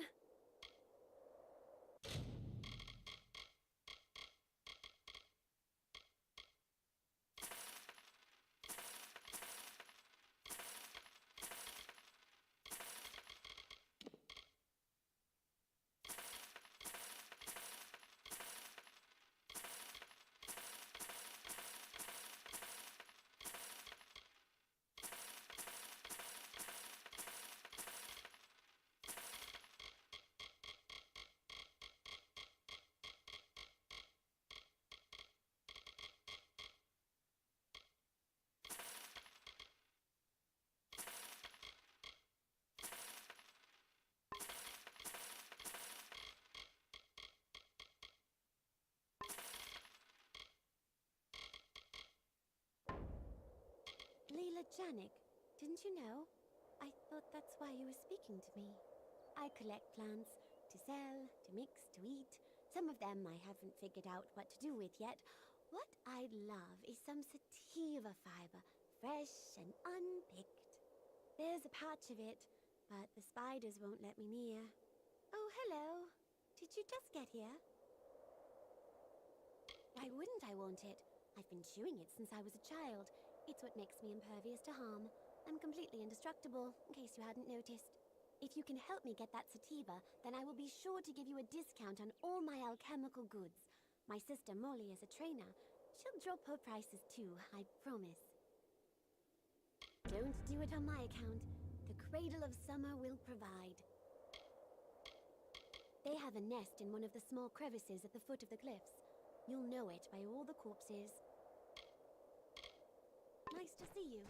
Leela Janik, didn't you know? I thought that's why you were speaking to me. I collect plants to sell, to mix, to eat. Some of them I haven't figured out what to do with yet. What I'd love is some sativa fiber, fresh and unpicked. There's a patch of it, but the spiders won't let me near. Oh, hello. Did you just get here? Why wouldn't I want it? I've been chewing it since I was a child. It's what makes me impervious to harm. I'm completely indestructible, in case you hadn't noticed. If you can help me get that sativa, then I will be sure to give you a discount on all my alchemical goods. My sister Molly is a trainer. She'll drop her prices too, I promise. Don't do it on my account. The Cradle of Summer will provide. They have a nest in one of the small crevices at the foot of the cliffs. You'll know it by all the corpses. Nice to see you.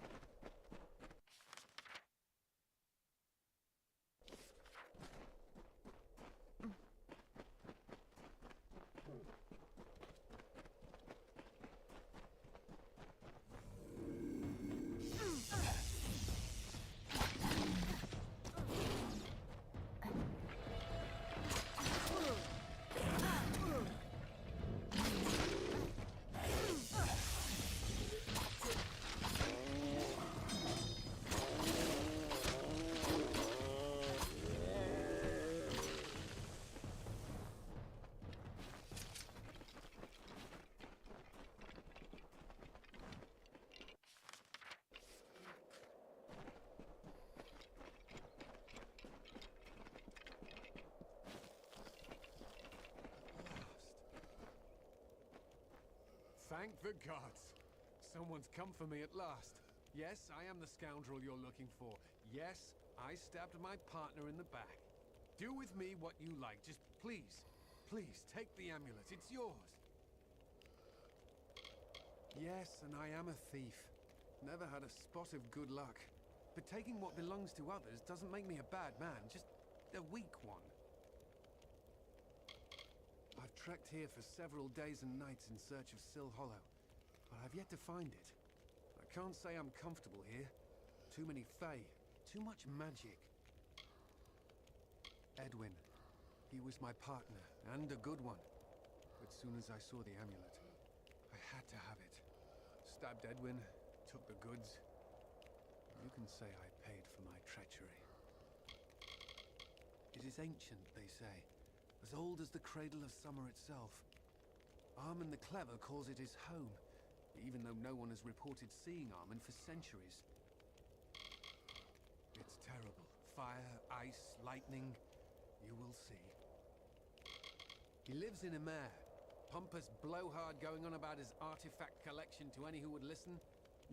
Thank the gods! Someone's come for me at last. Yes, I am the scoundrel you're looking for. Yes, I stabbed my partner in the back. Do with me what you like. Just please, please, take the amulet. It's yours. Yes, and I am a thief. Never had a spot of good luck. But taking what belongs to others doesn't make me a bad man, just a weak one. I've trekked here for several days and nights in search of Sill Hollow, but I've yet to find it. I can't say I'm comfortable here. Too many Fae, too much magic. Edwin, he was my partner, and a good one. But soon as I saw the amulet, I had to have it. Stabbed Edwin, took the goods. You can say I paid for my treachery. It is ancient, they say. As old as the Cradle of Summer itself. Armin the Clever calls it his home, even though no one has reported seeing Armin for centuries. It's terrible. Fire, ice, lightning. You will see. He lives in Amer. Pompous blowhard going on about his artifact collection to any who would listen.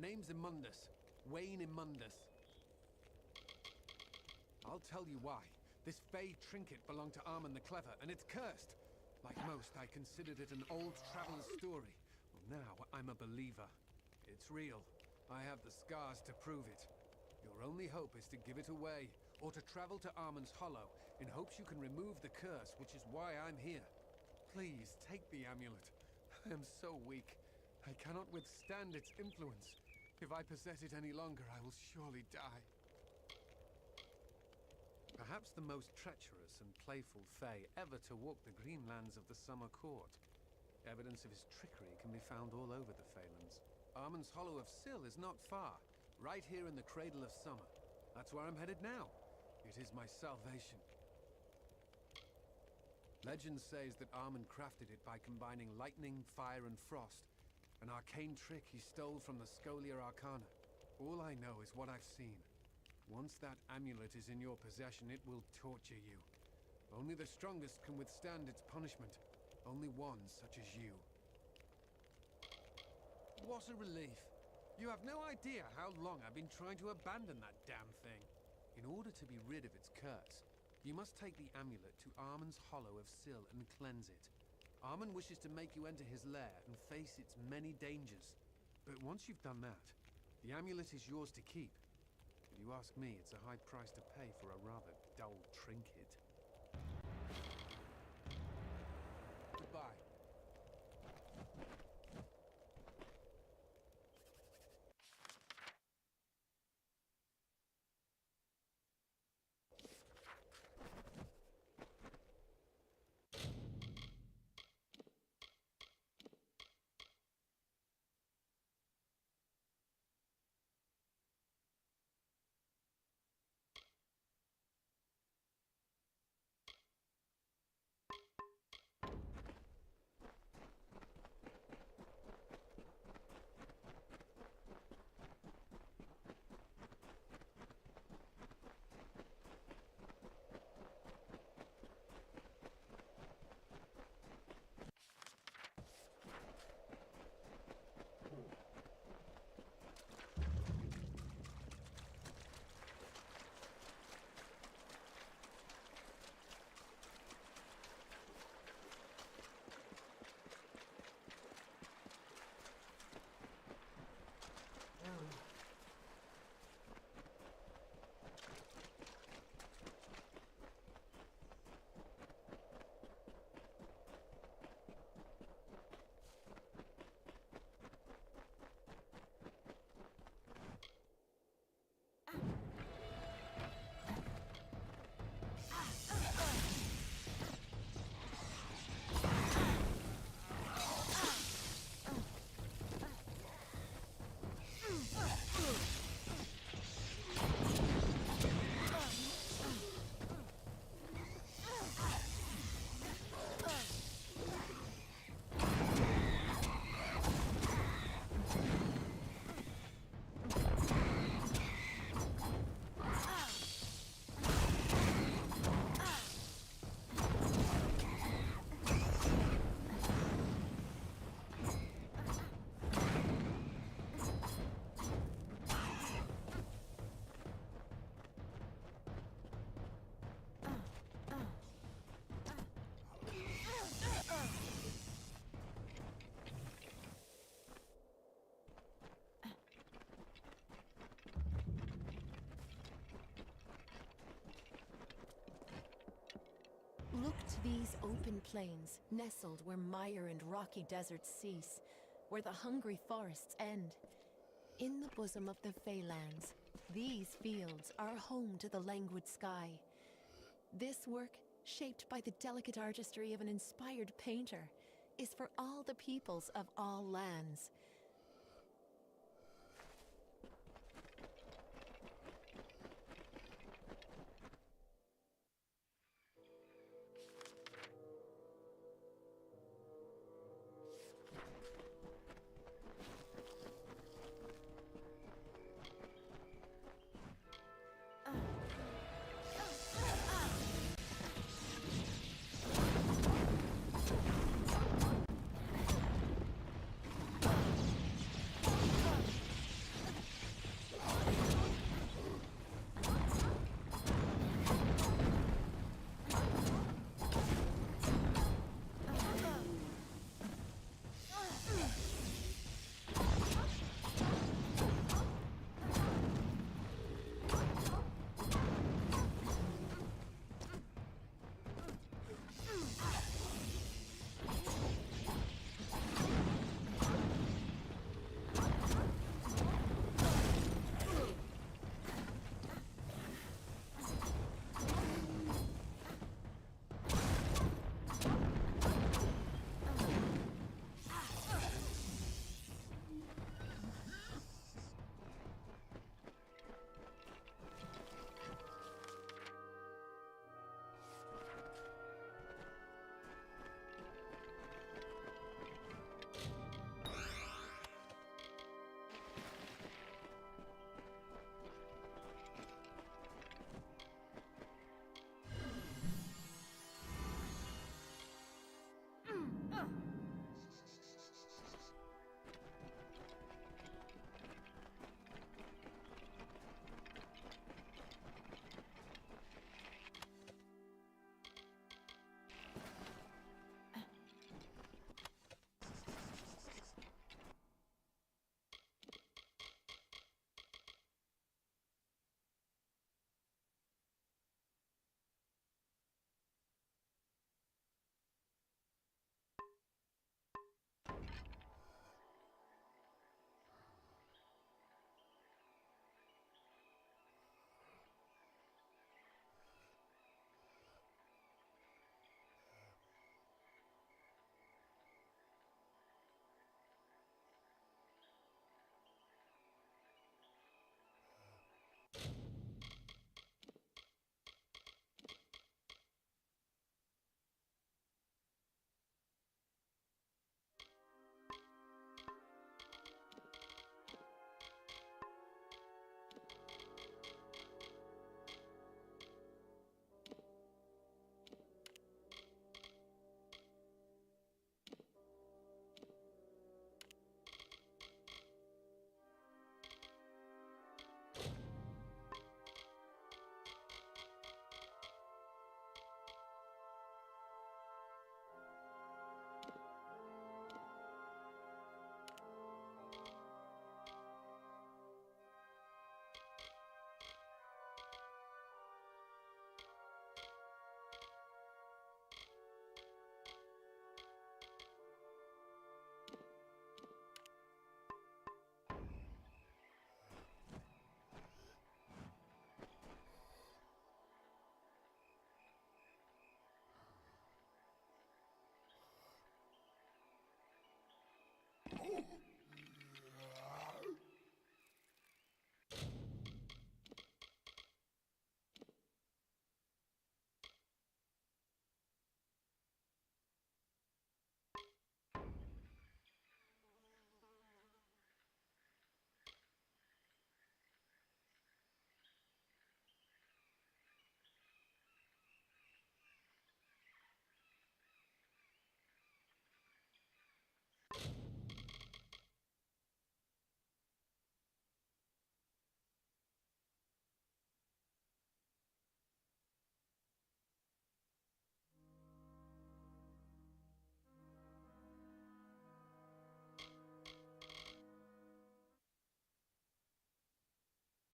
Name's Immundus. Wayne Immundus. I'll tell you why. This Fae trinket belonged to Armin the Clever, and it's cursed. Like most, I considered it an old traveler's story. Well, now I'm a believer. It's real. I have the scars to prove it. Your only hope is to give it away, or to travel to Armin's Hollow, in hopes you can remove the curse, which is why I'm here. Please, take the amulet. I am so weak. I cannot withstand its influence. If I possess it any longer, I will surely die. Perhaps the most treacherous and playful Fae ever to walk the green lands of the Summer Court. Evidence of his trickery can be found all over the Phalanx. Armin's Hollow of Sill is not far, right here in the Cradle of Summer. That's where I'm headed now. It is my salvation. Legend says that Armin crafted it by combining lightning, fire, and frost, an arcane trick he stole from the Scholia Arcana. All I know is what I've seen. Once that amulet is in your possession, it will torture you. Only the strongest can withstand its punishment. Only one such as you. What a relief. You have no idea how long I've been trying to abandon that damn thing. In order to be rid of its curse, you must take the amulet to Armin's Hollow of Sill and cleanse it. Armin wishes to make you enter his lair and face its many dangers. But once you've done that, the amulet is yours to keep. If you ask me, it's a high price to pay for a rather dull trinket. Goodbye. These open plains, nestled where mire and rocky deserts cease, where the hungry forests end. In the bosom of the Feylands, these fields are home to the languid sky. This work, shaped by the delicate artistry of an inspired painter, is for all the peoples of all lands.